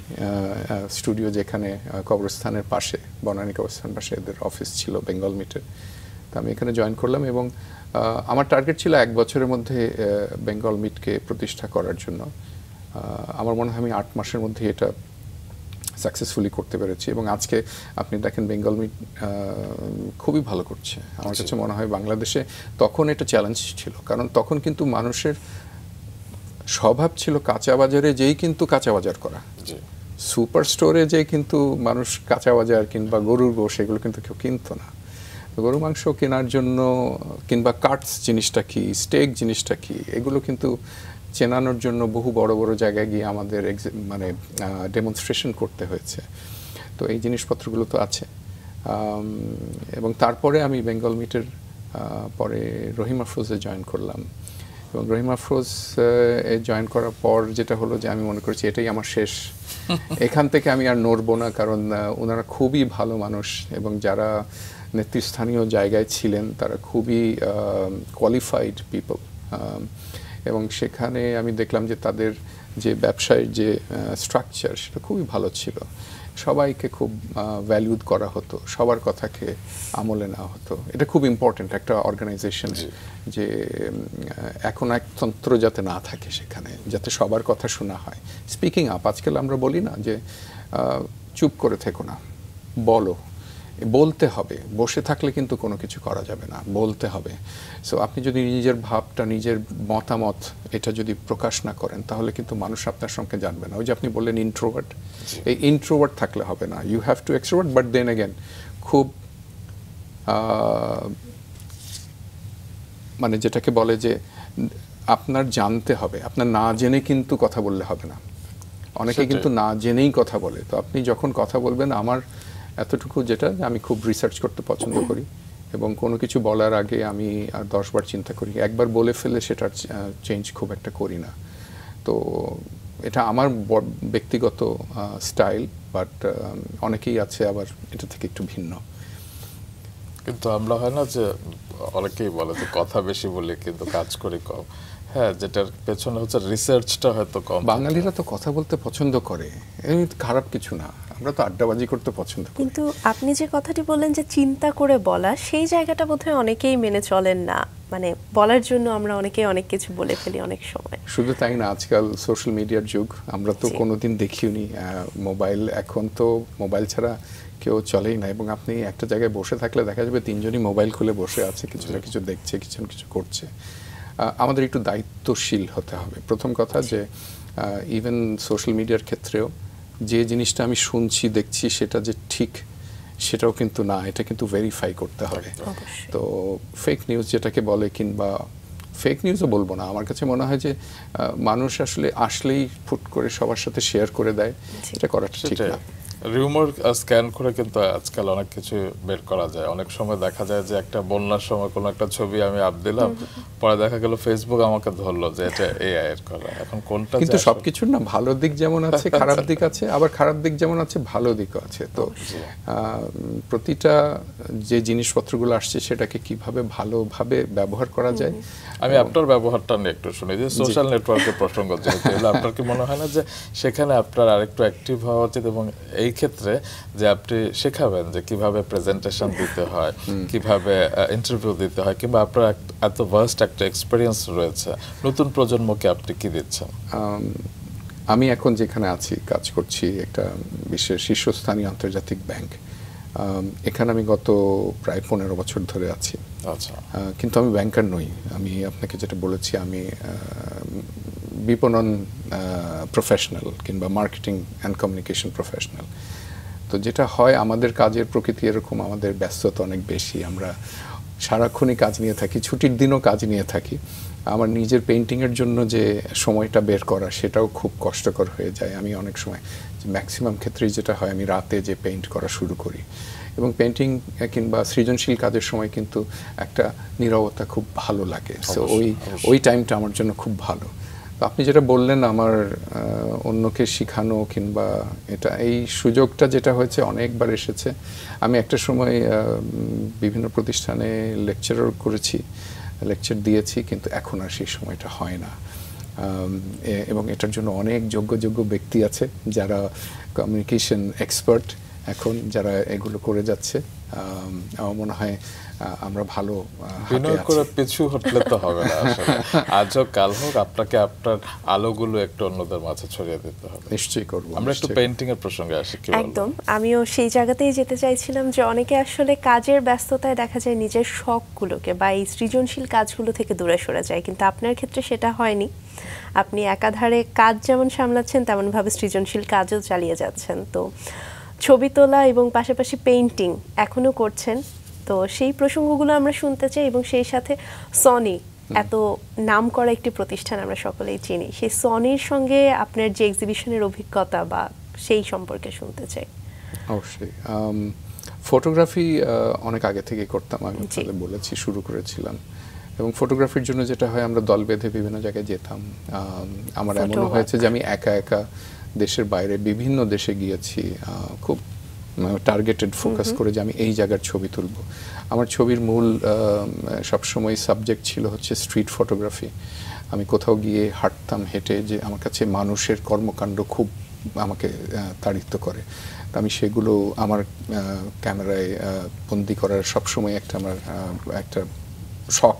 স্টুডিও, যেখানে কবরস্থানের পাশে, বনানী কবরস্থানের পাশে এদের অফিস ছিল বেঙ্গল মিটের। তো আমি এখানে জয়েন করলাম, এবং আমার টার্গেট ছিল 1 বছরের মধ্যে বেঙ্গল মিটকে প্রতিষ্ঠা করার জন্য। আমার মনে হয় আমি 8 মাসের মধ্যে এটা সাকসেসফুলি করতে পেরেছি, এবং আজকে আপনি দেখেন বেঙ্গল মিট খুবই ভালো করছে। আমার কাছে মনে হয় বাংলাদেশে তখন এটা চ্যালেঞ্জ ছিল, কারণ তখন কিন্তু মানুষের স্বভাব ছিল কাঁচা বাজারে যেই কিন্তু কাঁচা বাজার করা, সুপার স্টোরে যে কিন্তু মানুষ কাঁচা বাজার কিংবা গরুর গোশ এগুলো কিন্তু কেউ কিনতো না। গরু মাংস কেনার জন্য কিংবা কাটস জিনিসটা কি, স্টেক জিনিসটা কি, এগুলো কিন্তু চেনানোর জন্য বহু বড় বড় জায়গায় গিয়ে আমাদের মানে ডেমনস্ট্রেশন করতে হয়েছে। তো এই জিনিসপত্রগুলো তো আছে। এবং তারপরে আমি বেঙ্গল মিটের পরে রহিম আফরোজে জয়েন করলাম, এবং রহিম আফরোজ জয়েন করার পর যেটা হলো যে আমি মনে করছি এটাই আমার শেষ, এখান থেকে আমি আর নড়বো না, কারণ ওনারা খুবই ভালো মানুষ, এবং যারা নেতৃস্থানীয় জায়গায় ছিলেন তারা খুবই কোয়ালিফাইড পিপল। এবং সেখানে আমি দেখলাম যে তাদের যে ব্যবসায়ের যে স্ট্রাকচার সেটা খুবই ভালো ছিল, সবাইকে খুব ভ্যালুড করা হতো, সবার কথাকে আমলে নেওয়া হতো। এটা খুব ইম্পর্টেন্ট একটা অর্গানাইজেশনে, যে এখন একতন্ত্র যাতে না থাকে সেখানে, যাতে সবার কথা শোনা হয়। স্পিকিং আপ, আজকাল আমরা বলি না যে চুপ করে থেকো না, বলতে হবে, বসে থাকলে কিন্তু কোনো কিছু করা যাবে না, বলতে হবে। সো আপনি যদি নিজের ভাবটা, নিজের মতামত এটা যদি প্রকাশ না করেন তাহলে কিন্তু মানুষ আপনার সঙ্গে জানবে না। ওই যে আপনি বললেন ইন্ট্রোভার্ট, এই ইন্ট্রোভার্ট থাকলে হবে না, you have to extrovert, but then again খুব মানে যেটাকে বলে যে আপনার জানতে হবে, আপনার না জেনে কিন্তু কথা বললে হবে না, অনেকে কিন্তু না জেনেই কথা বলে। তো আপনি যখন কথা বলবেন, আমার এতটুকু যেটা আমি খুব রিসার্চ করতে পছন্দ করি এবং কোনো কিছু বলার আগে আমি 10 বার চিন্তা করি, একবার বলে ফেলে সেটার চেঞ্জ খুব একটা করি না। তো এটা আমার ব্যক্তিগত স্টাইল, বাট অনেকেই আছে আবার এটা থেকে একটু ভিন্ন। কিন্তু আমরা হয় না যে অনেকেই বলে যে কথা বেশি বলি কিন্তু কাজ করি কম। হ্যাঁ, যেটার পেছনে হচ্ছে রিসার্চটা হয়তো কম। বাঙালিরা তো কথা বলতে পছন্দ করে, এই খারাপ কিছু না, আমরা তো আড্ডাবাজি করতে পছন্দ করি। কিন্তু আপনি যে কথাটি বললেন যে চিন্তা করে বলা, সেই জায়গাটা বোধহয় অনেকেই মেনে চলেন না। মানে বলার জন্য আমরা অনেকেই অনেক কিছু বলে ফেলি অনেক সময়। শুধু তাই না, আজকাল সোশ্যাল মিডিয়ার যুগ, আমরা তো কোনোদিন দেখিওনি মোবাইল। এখন তো মোবাইল ছাড়া কেউ চলেই না, এবং আপনি একটা জায়গায় বসে থাকলে দেখা যাবে 3 জনই মোবাইল খুলে বসে আছে, কিছু না কিছু দেখছে, কিছু না কিছু করছে। আমাদের একটু দায়িত্বশীল হতে হবে। প্রথম কথা যে ইভেন সোশ্যাল মিডিয়ার ক্ষেত্রেও যে জিনিসটা আমি শুনছি দেখছি সেটা যে ঠিক সেটাও কিন্তু না, এটা কিন্তু ভেরিফাই করতে হবে। তো ফেক নিউজ যেটাকে বলে, কিংবা ফেক নিউজও বলবো না, আমার কাছে মনে হয় যে মানুষ আসলেই ফুট করে সবার সাথে শেয়ার করে দেয়, এটা করাটা ঠিক না। রিউমার স্ক্যান করে কিন্তু আজকাল অনেক কিছু বের করা যায়। অনেক সময় দেখা যায় যে একটা বন্যার সময় কোনো একটা ছবি আমি আপ দিলাম, পরে দেখা গেল ফেসবুক আমাকে ধরলো যে এটা এআই এর করা। এখন কোনটা? কিন্তু সবকিছুর না ভালো দিক যেমন আছে খারাপ দিক আছে, আবার খারাপ দিক যেমন আছে ভালো দিকও আছে। তো প্রতিটা যে জিনিসপত্রগুলো আসছে সেটাকে কিভাবে ভালোভাবে ব্যবহার করা যায়। আমি আপনার ব্যবহারটা নিয়ে একটু শুনি, যে সোশ্যাল নেটওয়ার্কের প্রসঙ্গ যেহেতু এলো, আপনার কি মনে হয় না যে সেখানে আপনার আরেকটু অ্যাক্টিভ হওয়া উচিত, এবং এই ক্ষেত্রে যে আপনি শেখাবেন যে কিভাবে প্রেজেন্টেশন দিতে হয়, কিভাবে ইন্টারভিউ দিতে হয়, কিংবা আপনার এত ভাস্ট একটা এক্সপেরিয়েন্স রয়েছে, নতুন প্রজন্মকে আপনি কি দিচ্ছেন? আমি এখন যেখানে আছি, কাজ করছি একটা বিশ্বের শীর্ষস্থানীয় আন্তর্জাতিক ব্যাংক। এখানে আমি গত প্রায় 15 বছর ধরে আছি। আচ্ছা। কিন্তু আমি ব্যাংকার নই। আমি আপনাকে যেটা বলেছি, আমি বিপণন প্রফেশনাল কিংবা মার্কেটিং অ্যান্ড কমিউনিকেশন প্রফেশনাল। তো যেটা হয়, আমাদের কাজের প্রকৃতি এরকম, আমাদের ব্যস্ততা অনেক বেশি, আমরা সারাক্ষণই কাজ নিয়ে থাকি, ছুটির দিনও কাজ নিয়ে থাকি। আমার নিজের পেইন্টিংয়ের জন্য যে সময়টা বের করা সেটাও খুব কষ্টকর হয়ে যায়। আমি অনেক সময়, ম্যাক্সিমাম ক্ষেত্রেই যেটা হয়, আমি রাতে যে পেইন্ট করা শুরু করি, এবং পেইন্টিং কিংবা সৃজনশীল কাজের সময় কিন্তু একটা নীরবতা খুব ভালো লাগে। সো ওই টাইমটা আমার জন্য খুব ভালো। তো আপনি যেটা বললেন, আমার অন্যকে শেখানো কিংবা এই সুযোগটা যেটা হয়েছে অনেকবার এসেছে। আমি একটা সময় বিভিন্ন প্রতিষ্ঠানে লেকচারও করেছি, লেকচার দিয়েছি, কিন্তু এখন আর সেই সময়টা হয় না। এবং এটার জন্য অনেক যোগ্য ব্যক্তি আছে যারা কমিউনিকেশন এক্সপার্ট, এখন যারা এগুলো করে যাচ্ছে। আমার মনে হয় আমরা ভালো বিনয় করে পিছু হটলে তো হবে না আসলে। আজ হোক কাল হোক আপনাকে আপনার আলোগুলো একটু অন্যদের মাঝে ছড়িয়ে দিতে হবে। নিশ্চয়ই করব। আমরা একটু পেইন্টিং এর প্রসঙ্গে আসি। কি বলবো? একদম, আমিও সেই জায়গাতেই যেতে চাইছিলাম যে অনেকে আসলে কাজের ব্যস্ততায় দেখা যায় নিজের শখগুলোকে বা এই সৃজনশীল কাজগুলো থেকে দূরে সরে যায়, কিন্তু আপনার ক্ষেত্রে সেটা হয়নি। আপনি একাধারে কাজ যেমন সামলাচ্ছেন তেমনভাবে সৃজনশীল কাজও চালিয়ে যাচ্ছেন। তো ছবি তোলা এবং পাশাপাশি পেইন্টিং এখনো করছেন, তো সেই প্রসঙ্গগুলো আমরা শুনতে চাই। এবং সেই সাথে সনি, এত নাম করা একটি প্রতিষ্ঠান আমরা সকলেই চিনি, সেই সনির সঙ্গে আপনার যে এক্সিবিশনের অভিজ্ঞতা বা সেই সম্পর্কে শুনতে চাই। অবশ্যই। ফটোগ্রাফি অনেক আগে থেকে করতাম, আমি আপনাদের বলেছি, শুরু করেছিলাম। এবং ফটোগ্রাফির জন্য যেটা হয়, আমরা দল বেঁধে বিভিন্ন জায়গায় যেতাম। আমার এমন হয়েছে যে আমি একা দেশের বাইরে বিভিন্ন দেশে গিয়েছি, খুব টার্গেটেড ফোকাস করে যে আমি এই জায়গার ছবি তুলব। আমার ছবির মূল সবসময় সাবজেক্ট ছিল হচ্ছে স্ট্রিট ফটোগ্রাফি। আমি কোথাও গিয়ে হাঁটতাম, হেঁটে, যে আমার কাছে মানুষের কর্মকাণ্ড খুব আমাকে তাড়িত করে। আমি সেগুলো আমার ক্যামেরায় বন্দি করার সবসময় আমার একটা শখ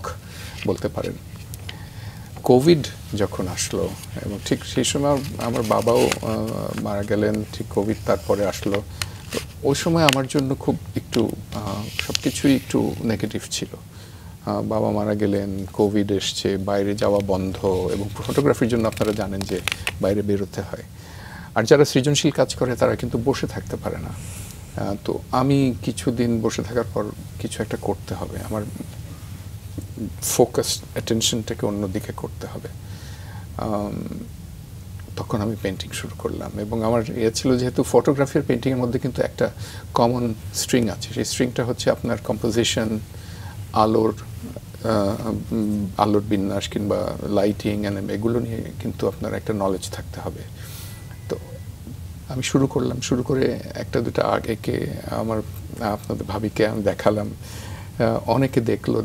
বলতে পারেন। কোভিড যখন আসলো, এবং ঠিক সেই সময় আমার বাবাও মারা গেলেন, ঠিক কোভিড তারপরে আসলো। ওই সময় আমার জন্য খুব একটু সবকিছুই একটু নেগেটিভ ছিল। বাবা মারা গেলেন, কোভিড এসছে, বাইরে যাওয়া বন্ধ, এবং ফটোগ্রাফির জন্য আপনারা জানেন যে বাইরে বেরোতে হয়। আর যারা সৃজনশীল কাজ করে তারা কিন্তু বসে থাকতে পারে না। তো আমি কিছুদিন বসে থাকার পর কিছু একটা করতে হবে, আমার ফোকাস অ্যাটেনশনটাকে অন্যদিকে করতে হবে। তখন আমি পেন্টিং শুরু করলাম। এবং আমার ছিল যেহেতু ফটোগ্রাফি আর পেন্টিংয়ের মধ্যে কিন্তু একটা কমন স্ট্রিং আছে, সেই স্ট্রিংটা হচ্ছে আপনার কম্পোজিশন, আলোর বিন্যাস কিংবা লাইটিং এগুলো নিয়ে কিন্তু আপনার একটা নলেজ থাকতে হবে। তো আমি শুরু করে একটা দুটা এঁকে আপনাদের ভাবিকে আমি দেখালাম, অনেকে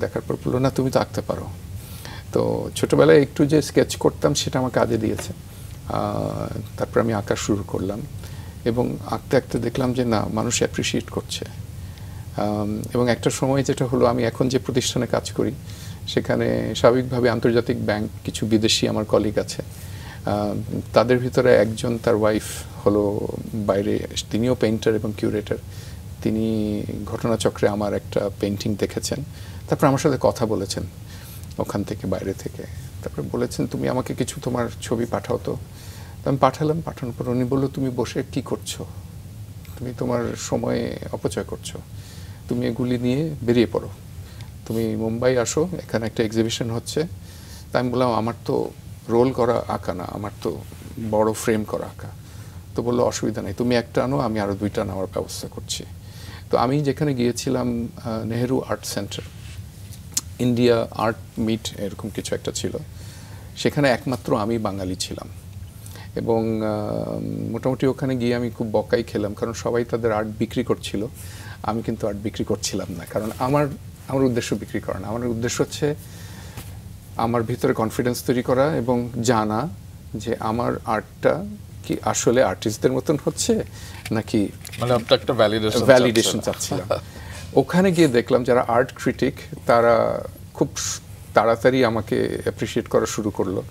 দেখার পর বললো না তুমি তো আঁকতে পারো। তো ছোটবেলায় একটু যে স্কেচ করতাম সেটা আমার কাজে দিয়েছে। তারপর আমি আঁকা শুরু করলাম এবং আঁকতে আঁকতে দেখলাম যে না, মানুষ অ্যাপ্রিসিয়েট করছে। এবং একটা সময় যেটা হলো, আমি এখন যে প্রতিষ্ঠানে কাজ করি সেখানে স্বাভাবিকভাবে আন্তর্জাতিক ব্যাংক, কিছু বিদেশি আমার কলিগ আছে, তাদের ভিতরে একজন, তার ওয়াইফ হলো বাইরে, তিনিও পেইন্টার এবং কিউরেটর। তিনি ঘটনাচক্রে আমার একটা পেইন্টিং দেখেছেন, তারপর আমার সাথে কথা বলেছেন ওখান থেকে, বাইরে থেকে। তারপরে বলেছেন তুমি আমাকে কিছু তোমার ছবি পাঠাও। তো আমি পাঠালাম। পাঠানোর পর উনি বললো তুমি বসে কি করছো, তুমি তোমার সময় অপচয় করছো, তুমি এগুলি নিয়ে বেরিয়ে পড়ো, তুমি মুম্বাই আসো, এখানে একটা এক্সিবিশন হচ্ছে। তাই আমি বললাম আমার তো রোল করা আঁকা না, আমার তো বড় ফ্রেম করা আঁকা। তো বললো অসুবিধা নেই, তুমি একটা আনো, আমি আরও 2টা নেওয়ার ব্যবস্থা করছি। তো আমি যেখানে গিয়েছিলাম, Nehru art centre, India art meet এরকম কিছু একটা ছিল, সেখানে একমাত্র আমি বাঙালি ছিলাম। এবং মোটামুটি ওখানে গিয়ে আমি খুব বকাই খেলাম, কারণ সবাই তাদের আর্ট বিক্রি করছিল, আমি কিন্তু আর্ট বিক্রি করছিলাম না। কারণ আমার উদ্দেশ্য বিক্রি করা না, আমার উদ্দেশ্য হচ্ছে আমার ভিতরে কনফিডেন্স তৈরি করা এবং জানা যে আমার আর্টটা কি আসলে আর্টিস্টদের মতন হচ্ছে নাকি, মানে আপনি একটা ভ্যালিডেশন চাচ্ছিলাম। ওখানে গিয়ে দেখলাম যারা আর্ট ক্রিটিক তারা খুব তাড়াতাড়ি আমাকে অ্যাপ্রিসিয়েট করা শুরু করলো,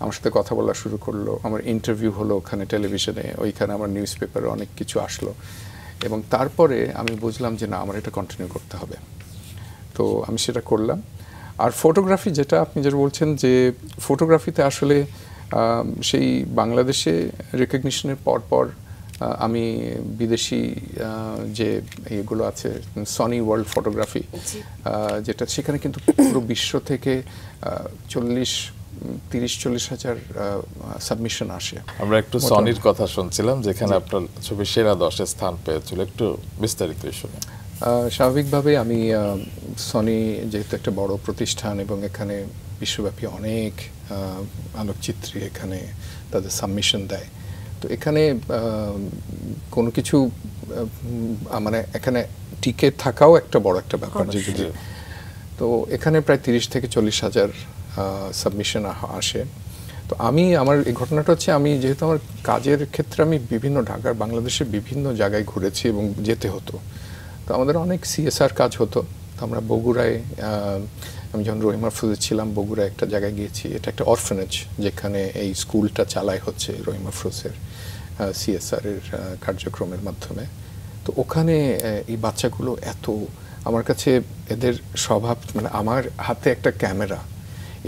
আমার সাথে কথা বলা শুরু করলো, আমার ইন্টারভিউ হলো ওখানে টেলিভিশনে, ওইখানে আমার নিউজ পেপারে অনেক কিছু আসলো। এবং তারপরে আমি বুঝলাম যে না, আমার এটা কন্টিনিউ করতে হবে। তো আমি সেটা করলাম। আর ফটোগ্রাফি, যেটা আপনি যেটা বলছেন, যে ফটোগ্রাফিতে আসলে সেই বাংলাদেশে রেকগনিশনের পর আমি বিদেশি যে এগুলো আছে, সনি ওয়ার্ল্ড ফটোগ্রাফি, যেটা সেখানে কিন্তু পুরো বিশ্ব থেকে 30-40 হাজার সাবমিশন আসে। আমরা একটু সনির কথা শুনছিলাম, যেখানে আপনার ছবি সেরা 10-এ স্থান পেয়েছিল, একটু বিস্তারিত শুনে। স্বাভাবিকভাবে আমি সনি যেহেতু একটা বড় প্রতিষ্ঠান এবং এখানে বিশ্বব্যাপী অনেক আলোকচিত্রী এখানে তাদের সাবমিশন দেয়, তো এখানে কোনো কিছু মানে এখানে টিকে থাকাও একটা বড় একটা ব্যাপার। তো এখানে প্রায় 30 থেকে 40 হাজার সাবমিশন আসে। তো আমার এই ঘটনাটা হচ্ছে, আমি যেহেতু আমার কাজের ক্ষেত্রে আমি বিভিন্ন ঢাকার বাংলাদেশের বিভিন্ন জায়গায় ঘুরেছি এবং যেতে হতো, তো আমাদের অনেক সিএসআর কাজ হতো। তো আমরা বগুড়ায়, আমি যখন রহিম মাহফুজে ছিলাম, বগুড়ায় একটা জায়গায় গিয়েছি, এটা একটা অরফানেজ, যেখানে এই স্কুলটা চালায় হচ্ছে রহিম মাহফুজের সিএসআর এর কার্যক্রমের মাধ্যমে। তো ওখানে এই বাচ্চাগুলো এত, আমার কাছে এদের স্বভাব, মানে আমার হাতে একটা ক্যামেরা,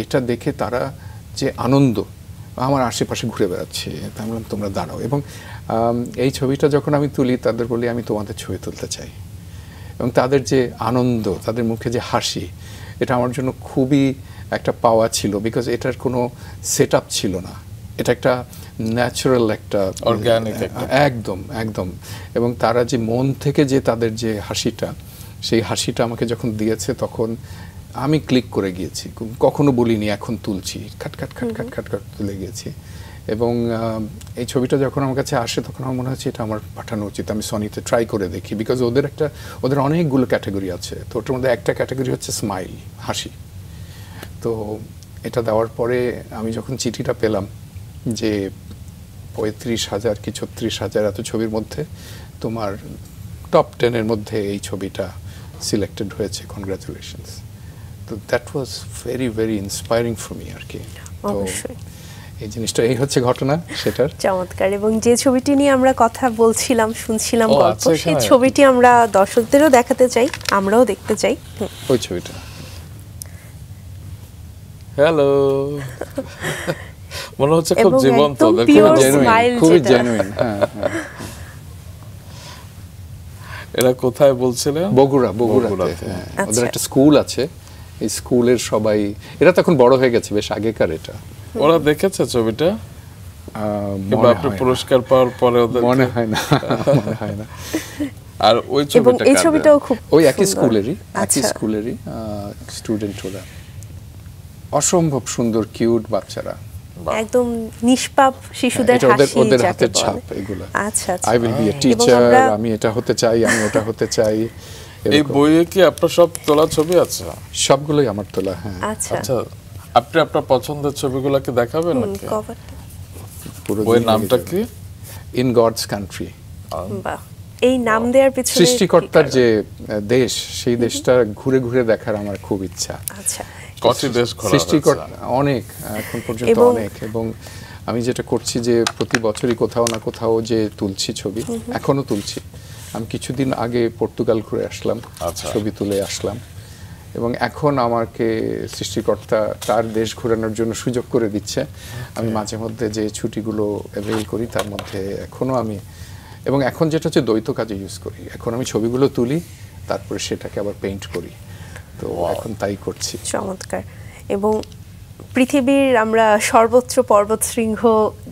এটা দেখে তারা যে আনন্দ, আমার আশেপাশে ঘুরে বেড়াচ্ছে, তাই বললাম তোমরা দাঁড়াও। এবং এই ছবিটা যখন আমি তুলি, তাদের বলি আমি তোমাদের ছবি তুলতে চাই। এবং তাদের যে আনন্দ, তাদের মুখে যে হাসি, এটা আমার জন্য খুবই একটা পাওয়া ছিল, বিকজ এটার কোনো সেট আপ ছিল না, এটা একটা ন্যাচারাল, একটা অর্গানিক, একদম। এবং তারা যে মন থেকে যে তাদের যে হাসিটা, সেই হাসিটা আমাকে যখন দিয়েছে, তখন আমি ক্লিক করে গিয়েছি, কখনো বলিনি এখন তুলছি, খাট তুলে গিয়েছি। এবং এই ছবিটা যখন আমার কাছে আসে, তখন আমার মনে হচ্ছে এটা আমার পাঠানো উচিত, আমি সনিতে ট্রাই করে দেখি, বিকজ ওদের অনেকগুলো ক্যাটাগরি আছে। তো ওটার মধ্যে একটা ক্যাটাগরি হচ্ছে স্মাইল, হাসি। তো এটা দেওয়ার পরে আমি যখন চিঠিটা পেলাম যে 35,000 কি 36,000 এত ছবির মধ্যে তোমার টপ 10-এর মধ্যে এই ছবিটা সিলেক্টেড হয়েছে, কনগ্রাচুলেশনস। তো that was very very inspiring for me আর কি। তো এই জিনিসটা, এই হচ্ছে ঘটনা সেটার। চমৎকার। এবং যে ছবিটি নিয়ে আমরা কথা বলছিলাম, শুনছিলাম গল্প, সেই ছবিটি আমরা দর্শকদেরও দেখাতে চাই, আমরাও দেখতে চাই। ওই ছবিটা। হ্যালো, মনে হচ্ছে খুব জীবন্ত, খুবই জেনুইন। এরা কোথায় বলছিলেন? বগুড়াতে। ওদের একটা স্কুল আছে, এই স্কুলের সবাই, এরা তখন বড় হয়ে গেছে, বেশ আগেকার এটা। ওরা দেখেছে ছবিটা? কিংবা আপনি পুরস্কার পাওয়ার পরে মনে হয় না মনে হয় না। আর ওই এবং ছবিটা এই ছবিটাও খুব ওই একই সুন্দর। স্কুলেরই স্টুডেন্ট ওরা, অসম্ভব সুন্দর কিউট বাচ্চারা, একদম নিষ্পাপ শিশুদের এটা হাসি ওদের যাকে হাতের বলে। ছাপ এগুলো। আচ্ছা আচ্ছা। আই উইল বি এ এবং টিচার, আমরা- আমি এটা হতে চাই, আমি ওটা হতে চাই। এই বইয়ে কি আপনার সব তোলা ছবি আছে? সবগুলোই আমার তোলা। হ্যাঁ, আচ্ছা আচ্ছা, আপনি আপনার পছন্দের ছবিগুলোকে দেখাবেন নাকি? কভারটা পুরো বইয়ের দিন নামটা লেগে কি? যাবে। In God's country. বাহ, এই নাম দেওয়ার পিছনে সৃষ্টিকর্তার কি কারণ? যে দেশ, সেই দেশটা ঘুরে ঘুরে দেখার আমার খুব ইচ্ছা। আচ্ছা কটি দেশ ঘোরা সৃষ্টিকর্তা হয়েছে? অনেক, এখন পর্যন্ত এবং- অনেক। এবং আমি যেটা করছি যে প্রতি বছরই কোথাও না কোথাও যে তুলছি ছবি, এখনো তুলছি। আমি কিছুদিন আগে পর্তুগাল ঘুরে আসলাম, আচ্ছা। ছবি তুলে আসলাম। এবং এখন আমাকে সৃষ্টিকর্তা তার দেশ ঘোরানোর জন্য সুযোগ করে দিচ্ছে। আমি মাঝে মধ্যে যে ছুটিগুলো অ্যাভেল করি তার মধ্যে এখনো আমি, এবং এখন যেটা হচ্ছে দ্বৈত কাজে ইউজ করি। এখন আমি ছবিগুলো তুলি, তারপরে সেটাকে আবার পেইন্ট করি। তো এখন তাই করছি। চমৎকার। এবং পৃথিবীর আমরা সর্বোচ্চ পর্বত শৃঙ্গ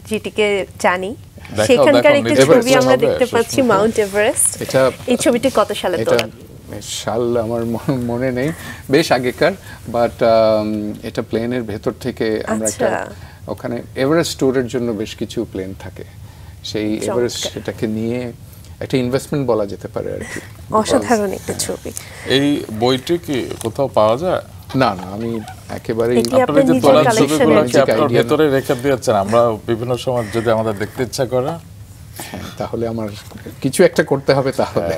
যেটিকে জানি, দেখাও, সেখানকার দেখাও, একটি এভারেস্ট ছবি আমরা হবে, দেখতে পাচ্ছি, সুস্মিতা। Mount Everest. এটা এই ছবিটি কত সালে এটা তোলা? সাল আমার মনে নেই, বেশ আগেকার। বাট এটা প্লেনের ভেতর থেকে আমরা একটা, আচ্ছা। ওখানে এভারেস্ট ট্যুরের জন্য বেশ কিছু প্লেন থাকে, সেই চমৎকার। এভারেস্ট সেটাকে নিয়ে একটা ইনভেস্টমেন্ট বলা যেতে পারে আর কি। অসাধারণ একটা ছবি। এই বইটি কি কোথাও পাওয়া যায়? না না, আমি একেবারেই এটি আপনারা আপনার যে নিজের তোলা collection ছবিগুলো এর কি আপনার idea না। ভেতরে রেখে দিয়েছেন? আমরা বিভিন্ন সময় যদি আমাদের দেখতে ইচ্ছা করে, হ্যাঁ, তাহলে আমার কিছু একটা করতে হবে, তাহলে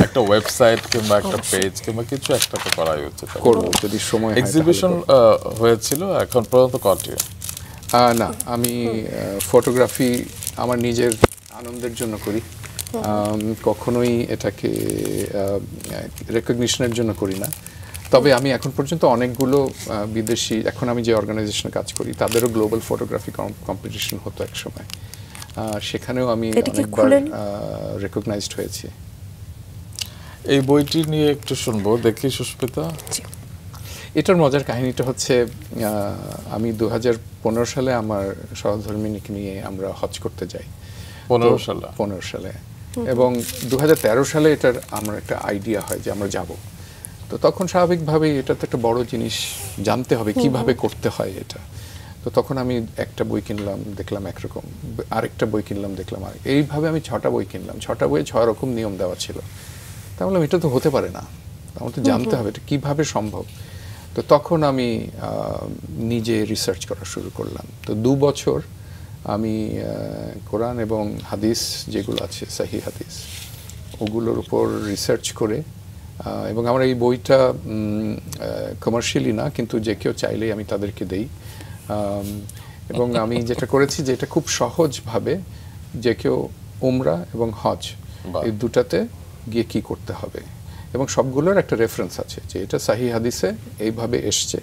একটা ওয়েবসাইট কিংবা একটা পেজ কিংবা কিছু একটা তো করাই উচিত। করবো যদি সময় হয় তাহলে এক্সিবিশন করবো। হয়েছিল, এখন পর্যন্ত কটি? না, আমি ফটোগ্রাফি আমার নিজের আনন্দের জন্য করি, কখনোই এটাকে রেকগনিশনের জন্য করি না। তবে আমি এখন পর্যন্ত অনেকগুলো বিদেশি, এখন আমি যে অর্গানাইজেশনে কাজ করি তাদেরও গ্লোবাল ফটোগ্রাফি কম্পিটিশন হতো এক সময়, সেখানেও আমি এটা কি অনেকবার খুলেন? রেকগনাইজড হয়েছি। এই বইটি নিয়ে একটু শুনবো, দেখি সুস্মিতা। এটার মজার কাহিনীটা হচ্ছে, আমি 2015 সালে আমার সহধর্মিণীকে নিয়ে আমরা হজ করতে যাই। 15 সালে? 15 সালে। এবং 2013 সালে এটার আমার একটা আইডিয়া হয় যে আমরা যাব। তো তখন স্বাভাবিকভাবেই এটা তো একটা বড় জিনিস, জানতে হবে কিভাবে করতে হয় এটা। তো তখন আমি একটা বই কিনলাম, দেখলাম একরকম, আরেকটা বই কিনলাম, দেখলাম আর এইভাবে আমি 6টা বই কিনলাম, 6টা বইয়ে 6 রকম নিয়ম দেওয়া ছিল। তা বললাম এটা তো হতে পারে না, আমার তো জানতে হবে এটা কিভাবে সম্ভব। তো তখন আমি নিজে রিসার্চ করা শুরু করলাম। তো 2 বছর আমি কোরআন এবং হাদিস যেগুলো আছে, সহিহ হাদিস, ওগুলোর উপর রিসার্চ করে, এবং আমার এই বইটা কমার্শিয়ালি না, কিন্তু যে কেউ চাইলেই আমি তাদেরকে দেই। এবং আমি যেটা করেছি যে এটা খুব সহজভাবে যে কেউ উমরা এবং হজ এই দুটাতে গিয়ে কি করতে হবে, এবং সবগুলোর একটা রেফারেন্স আছে যে এটা সহিহ হাদিসে এইভাবে এসছে,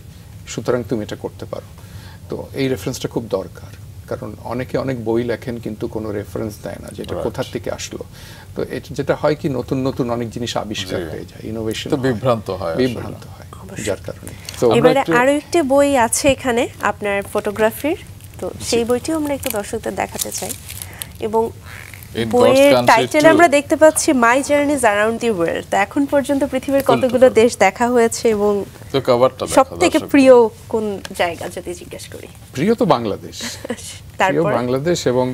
সুতরাং তুমি এটা করতে পারো। তো এই রেফারেন্সটা খুব দরকার, কারণ অনেকে অনেক বই লেখেন কিন্তু কোনো রেফারেন্স দেয় না, যেটা কোথা থেকে আসলো। তো এটা যেটা হয় কি, নতুন নতুন অনেক জিনিস আবিষ্কার হয়ে যায়, ইনোভেশন, তো বিভ্রান্ত হয়, যার কারণে। তো এবারে আরো একটি বই আছে এখানে আপনার ফটোগ্রাফির, তো সেই বইটিও আমরা একটু দর্শকদের দেখাতে চাই। এবং বইয়ের টাইটেল আমরা দেখতে পাচ্ছি মাই জার্নিজ অ্যারাউন্ড দি ওয়ার্ল্ড। তো এখন পর্যন্ত পৃথিবীর কতগুলো দেশ দেখা হয়েছে এবং সবথেকে প্রিয় কোন জায়গা যদি জিজ্ঞেস করি? প্রিয় তো বাংলাদেশ, তারপর বাংলাদেশ, এবং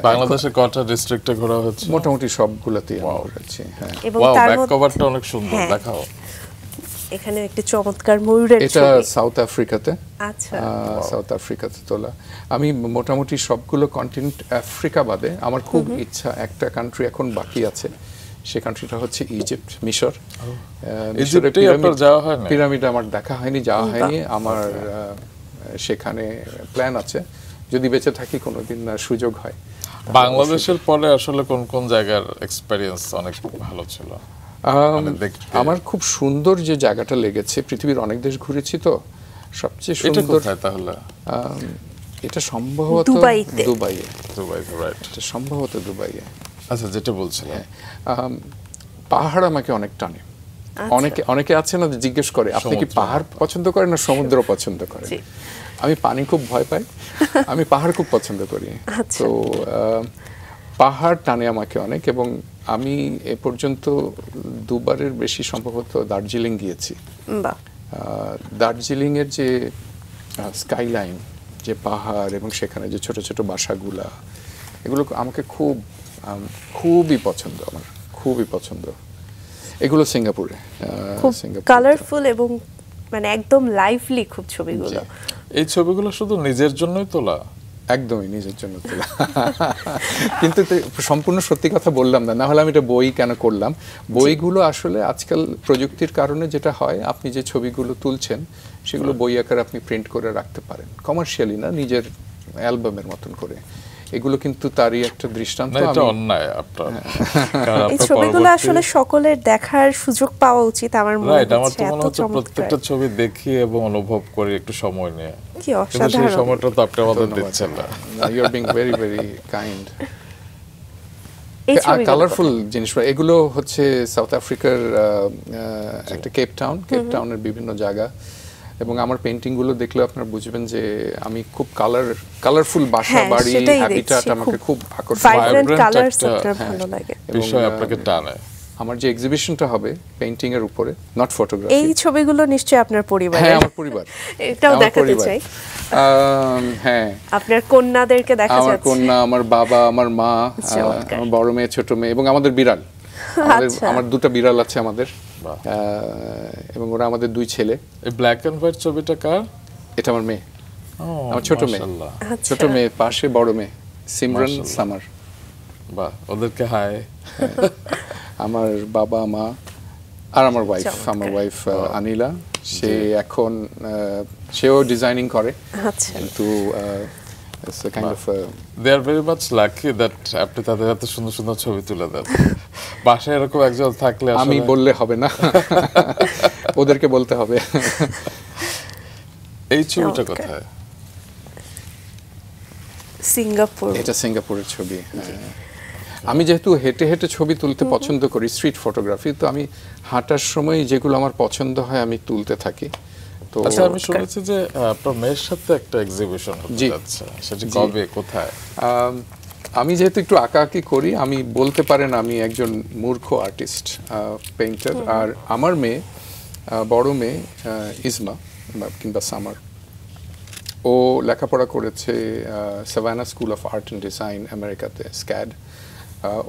বাংলাদেশের কটা ডিস্ট্রিক্টে ঘোরা হচ্ছে? মোটামুটি সবগুলোতেই আমরা ঘুরেছি। হ্যাঁ, এবং তার মধ্যে কভারটা অনেক সুন্দর, দেখাও। এখানে একটি চমৎকার ময়ূরের ছবি। এটা সাউথ আফ্রিকাতে। আচ্ছা, সাউথ আফ্রিকাতে তোলা। আমি মোটামুটি সবগুলো কন্টিনেন্ট, আফ্রিকা বাদে আমার খুব ইচ্ছা, একটা কান্ট্রি এখন বাকি আছে, সে কান্ট্রিটা হচ্ছে ইজিপ্ট, মিশর। পিরামিড আমার দেখা হয়নি, যাওয়া হয়নি আমার, সেখানে প্ল্যান আছে যদি বেঁচে থাকি কোনোদিন সুযোগ হয়। বাংলাদেশের পরে আসলে কোন কোন জায়গার এক্সপেরিয়েন্স অনেক ভালো ছিল? আমার খুব সুন্দর যে জায়গাটা লেগেছে, পৃথিবীর অনেক দেশ ঘুরেছি, তো সবচেয়ে সুন্দর তাহলে এটা সম্ভবত দুবাইয়ে। এটা সম্ভবত দুবাইয়ে। আচ্ছা, যেটা বলছিলেন, পাহাড় আমাকে অনেক টানে, অনেকে অনেকে আছে না যে জিজ্ঞেস করে আপনি কি পাহাড় পছন্দ করেন না সমুদ্র পছন্দ করেন? আমি পানি খুব ভয় পাই, আমি পাহাড় খুব পছন্দ করি। তো পাহাড় টানে আমাকে অনেক, এবং আমি এ পর্যন্ত দুবারের বেশি সম্ভবত দার্জিলিং গিয়েছি। দার্জিলিং এর যে স্কাইলাইন, যে পাহাড় এবং সেখানে যে ছোট ছোট বাসাগুলা, এগুলো আমাকে খুবই পছন্দ, আমার খুবই পছন্দ। এগুলো সিঙ্গাপুরে খুব কালারফুল এবং মানে একদম লাইভলি খুব ছবিগুলো। এই ছবিগুলো শুধু নিজের জন্যই তোলা? একদমই নিজের জন্য তোলা। কিন্তু সম্পূর্ণ সত্যি কথা বললাম না, হলে আমি এটা বই কেন করলাম। বইগুলো আসলে আজকাল প্রযুক্তির কারণে যেটা হয়, আপনি যে ছবিগুলো তুলছেন সেগুলো বই আকারে আপনি প্রিন্ট করে রাখতে পারেন, কমার্শিয়ালি না, নিজের অ্যালবামের মতন করে। এগুলো কিন্তু তারই একটা দৃষ্টান্ত। এটা অন্যায় আপনার। এই ছবিগুলো আসলে সকলের দেখার সুযোগ পাওয়া উচিত আমার মনে হয়। আমার তো মনে হচ্ছে প্রত্যেকটা ছবি দেখি এবং অনুভব করে একটু সময় নিয়ে। কি অসাধারণ! সেই সময়টা তো আপনি আমাদের দিচ্ছেন না। You are being very very kind. Colourful জিনিস, এগুলো হচ্ছে সাউথ আফ্রিকার একটা কেপ টাউনের বিভিন্ন জায়গা, এবং আমার পেইন্টিং গুলো দেখলে আপনারা বুঝবেন যে আমি খুব কালারফুল বাসা বাড়ি হ্যাবিটাট আমাকে খুব আকর্ষণ, ভাইব্রেন্ট কালারস আপনার ভালো লাগে, বিষয় আপনাকে টানে। আমার যে এক্সিবিশনটা হবে পেইন্টিং এর উপরে, নট ফটোগ্রাফি। এই ছবিগুলো নিশ্চয়ই আপনার পরিবারের? হ্যাঁ, আমার পরিবার। এটাও দেখাতে চাই। হ্যাঁ, আপনার কন্যাদেরকে দেখা যাচ্ছে। আমার কন্যা, আমার বাবা, আমার মা, আমার বড় মেয়ে, ছোট মেয়ে, এবং আমাদের বিড়াল। আমার দুটো বিড়াল আছে আমাদের, এবং ওরা আমাদের দুই ছেলে। এই ব্ল্যাক এন্ড হোয়াইট ছবিটা কার? এটা আমার মেয়ে, আমার ছোট মেয়ে। ছোট মেয়ে, পাশে বড় মেয়ে সিমরান সামার। বাহ, ওদেরকে হাই। আমার বাবা, মা আর আমার ওয়াইফ আনিলা। সে এখন সেও ডিজাইনিং করে, কিন্তু they are very much lucky that আপনি তাদের এত সুন্দর সুন্দর ছবি তুলে দেন। বাসায় এরকম একজন থাকলে আমি বললে হবে না, ওদেরকে বলতে হবে। এই ছবিটা কোথায়? সিঙ্গাপুর। এটা সিঙ্গাপুরের ছবি। আমি যেহেতু হেঁটে হেঁটে ছবি তুলতে পছন্দ করি, স্ট্রিট ফটোগ্রাফি, তো আমি হাঁটার সময় যেগুলো আমার পছন্দ হয় আমি তুলতে থাকি। তো আচ্ছা, আমি শুনেছি যে আপনার মেয়ের সাথে একটা এক্সিবিশন হতে যাচ্ছে, সেটা কবে, কোথায়? আমি যেহেতু একটু আঁকাআঁকি করি, আমি বলতে পারেন আমি একজন মূর্খ আর্টিস্ট, পেইন্টার। আর আমার মেয়ে, বড় মেয়ে ইসমা কিংবা সামার, ও লেখাপড়া করেছে Savannah school of art and design আমেরিকাতে, স্ক্যাড।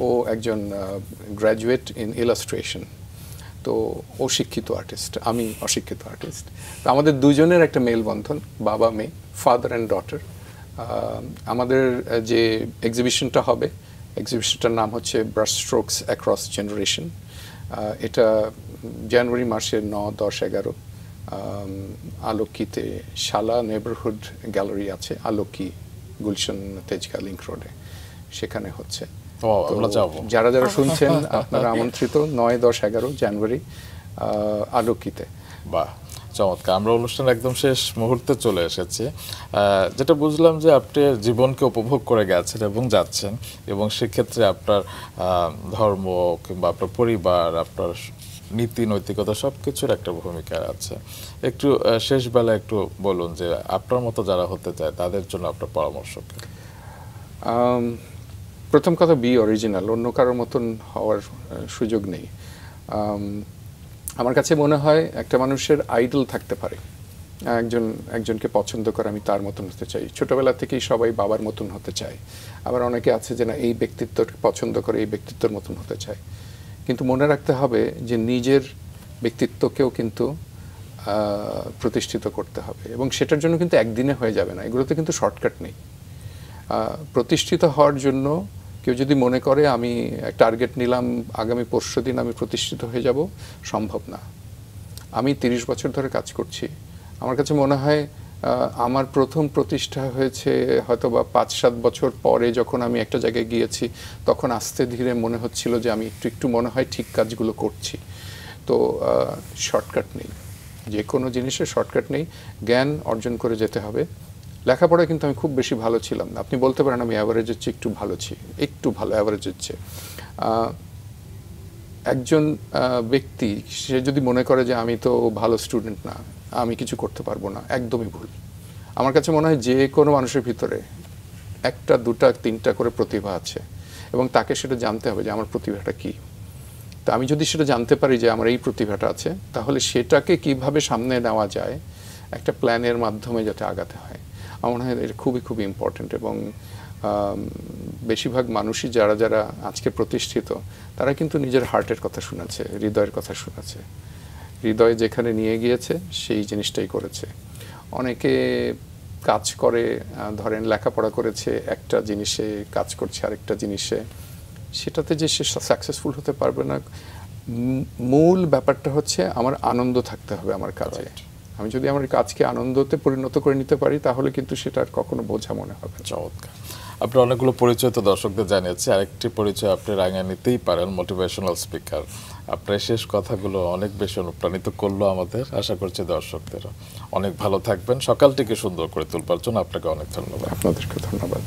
ও একজন গ্র্যাজুয়েট ইন ইলাস্ট্রেশন। তো ও শিক্ষিত আর্টিস্ট, আমি অশিক্ষিত আর্টিস্ট। তো আমাদের দুজনের একটা মেলবন্ধন, বাবা মেয়ে, ফাদার অ্যান্ড ডটার। আমাদের যে এক্সিবিশনটা হবে, এক্সিবিশনটার নাম হচ্ছে ব্রাশ স্ট্রোকস অ্যাক্রস জেনারেশন। এটা জানুয়ারি মাসের 9, 10, 11 আলোকিতে শালা নেবারহুড গ্যালারি আছে, আলোকি, গুলশন তেজগা লিংক রোডে, সেখানে হচ্ছে। যারা যারা শুনছেন আপনারা আমন্ত্রিত, 9, 10, 11 জানুয়ারি আলোকিতে। বাহ, চমৎকার। আমরা অনুষ্ঠান একদম শেষ মুহূর্তে চলে এসেছি। যেটা বুঝলাম যে আপনি জীবনকে উপভোগ করে গেছেন এবং যাচ্ছেন, এবং সেক্ষেত্রে আপনার ধর্ম কিংবা আপনার পরিবার, আপনার নীতি নৈতিকতা সবকিছুর একটা ভূমিকা আছে। একটু শেষ বেলা একটু বলুন যে আপনার মতো যারা হতে চায় তাদের জন্য আপনার পরামর্শ কি? প্রথম কথা, বি অরিজিনাল, অন্য কারোর মতন হওয়ার সুযোগ নেই। আমার কাছে মনে হয় একটা মানুষের আইডল থাকতে পারে, একজনকে পছন্দ করে আমি তার মতন হতে চাই। ছোটবেলা থেকেই সবাই বাবার মতন হতে চায়, আবার অনেকে আছে যে না, এই ব্যক্তিত্বকে পছন্দ করে, এই ব্যক্তিত্বের মতন হতে চায়। কিন্তু মনে রাখতে হবে যে নিজের ব্যক্তিত্বকেও কিন্তু প্রতিষ্ঠিত করতে হবে, এবং সেটার জন্য কিন্তু একদিনে হয়ে যাবে না, এগুলোতে কিন্তু শর্টকাট নেই। প্রতিষ্ঠিত হওয়ার জন্য কেউ যদি মনে করে আমি টার্গেট নিলাম আগামী 5 দিন আমি প্রতিষ্ঠিত হয়ে যাব, সম্ভব না। আমি 30 বছর ধরে কাজ করছি, আমার কাছে মনে হয় আমার প্রথম প্রতিষ্ঠা হয়েছে হয়তো বা 5-7 বছর পরে, যখন আমি একটা জায়গায় গিয়েছি, তখন আস্তে ধীরে মনে হচ্ছিল যে আমি একটু মনে হয় ঠিক কাজগুলো করছি। তো শর্টকাট নেই, যে কোনো জিনিসের শর্টকাট নেই, জ্ঞান অর্জন করে যেতে হবে। লেখাপড়ায় কিন্তু আমি খুব বেশি ভালো ছিলাম না, আপনি বলতে পারেন আমি অ্যাভারেজের চেয়ে একটু ভালো, অ্যাভারেজের চেয়ে। একজন ব্যক্তি সে যদি মনে করে যে আমি তো ভালো স্টুডেন্ট না, আমি কিছু করতে পারবো না, একদমই ভুল। আমার কাছে মনে হয় যে কোনো মানুষের ভিতরে একটা, দুটা, তিনটা করে প্রতিভা আছে এবং তাকে সেটা জানতে হবে যে আমার প্রতিভাটা কি। তো আমি যদি সেটা জানতে পারি যে আমার এই প্রতিভাটা আছে, তাহলে সেটাকে কিভাবে সামনে নেওয়া যায় একটা প্ল্যানের মাধ্যমে যাতে আগাতে হয়, আমার মনে হয় এটা খুবই খুবই ইম্পর্ট্যান্ট। এবং বেশিরভাগ মানুষই যারা যারা আজকে প্রতিষ্ঠিত, তারা কিন্তু নিজের হার্টের কথা শুনেছে, হৃদয়ের কথা শুনেছে, হৃদয় যেখানে নিয়ে গিয়েছে সেই জিনিসটাই করেছে। অনেকে কাজ করে, ধরেন লেখাপড়া করেছে একটা জিনিসে, কাজ করছে আরেকটা জিনিসে, সেটাতে যে সে সাকসেসফুল হতে পারবে না। মূল ব্যাপারটা হচ্ছে আমার আনন্দ থাকতে হবে আমার কাজে। আমি যদি আমার কাজকে আনন্দতে পরিণত করে নিতে পারি, তাহলে কিন্তু সেটা আর কখনো বোঝা মনে হবে। চমৎকার। আপনি অনেকগুলো পরিচয় তো দর্শকদের জানিয়েছি, আরেকটি পরিচয় আপনি রাঙিয়ে নিতেই পারেন, মোটিভেশনাল স্পিকার। আপনার শেষ কথাগুলো অনেক বেশি অনুপ্রাণিত করলো আমাদের, আশা করছি দর্শকদেরও। অনেক ভালো থাকবেন, সকালটিকে সুন্দর করে তুলবার জন্য আপনাকে অনেক ধন্যবাদ। আপনাদেরকে ধন্যবাদ।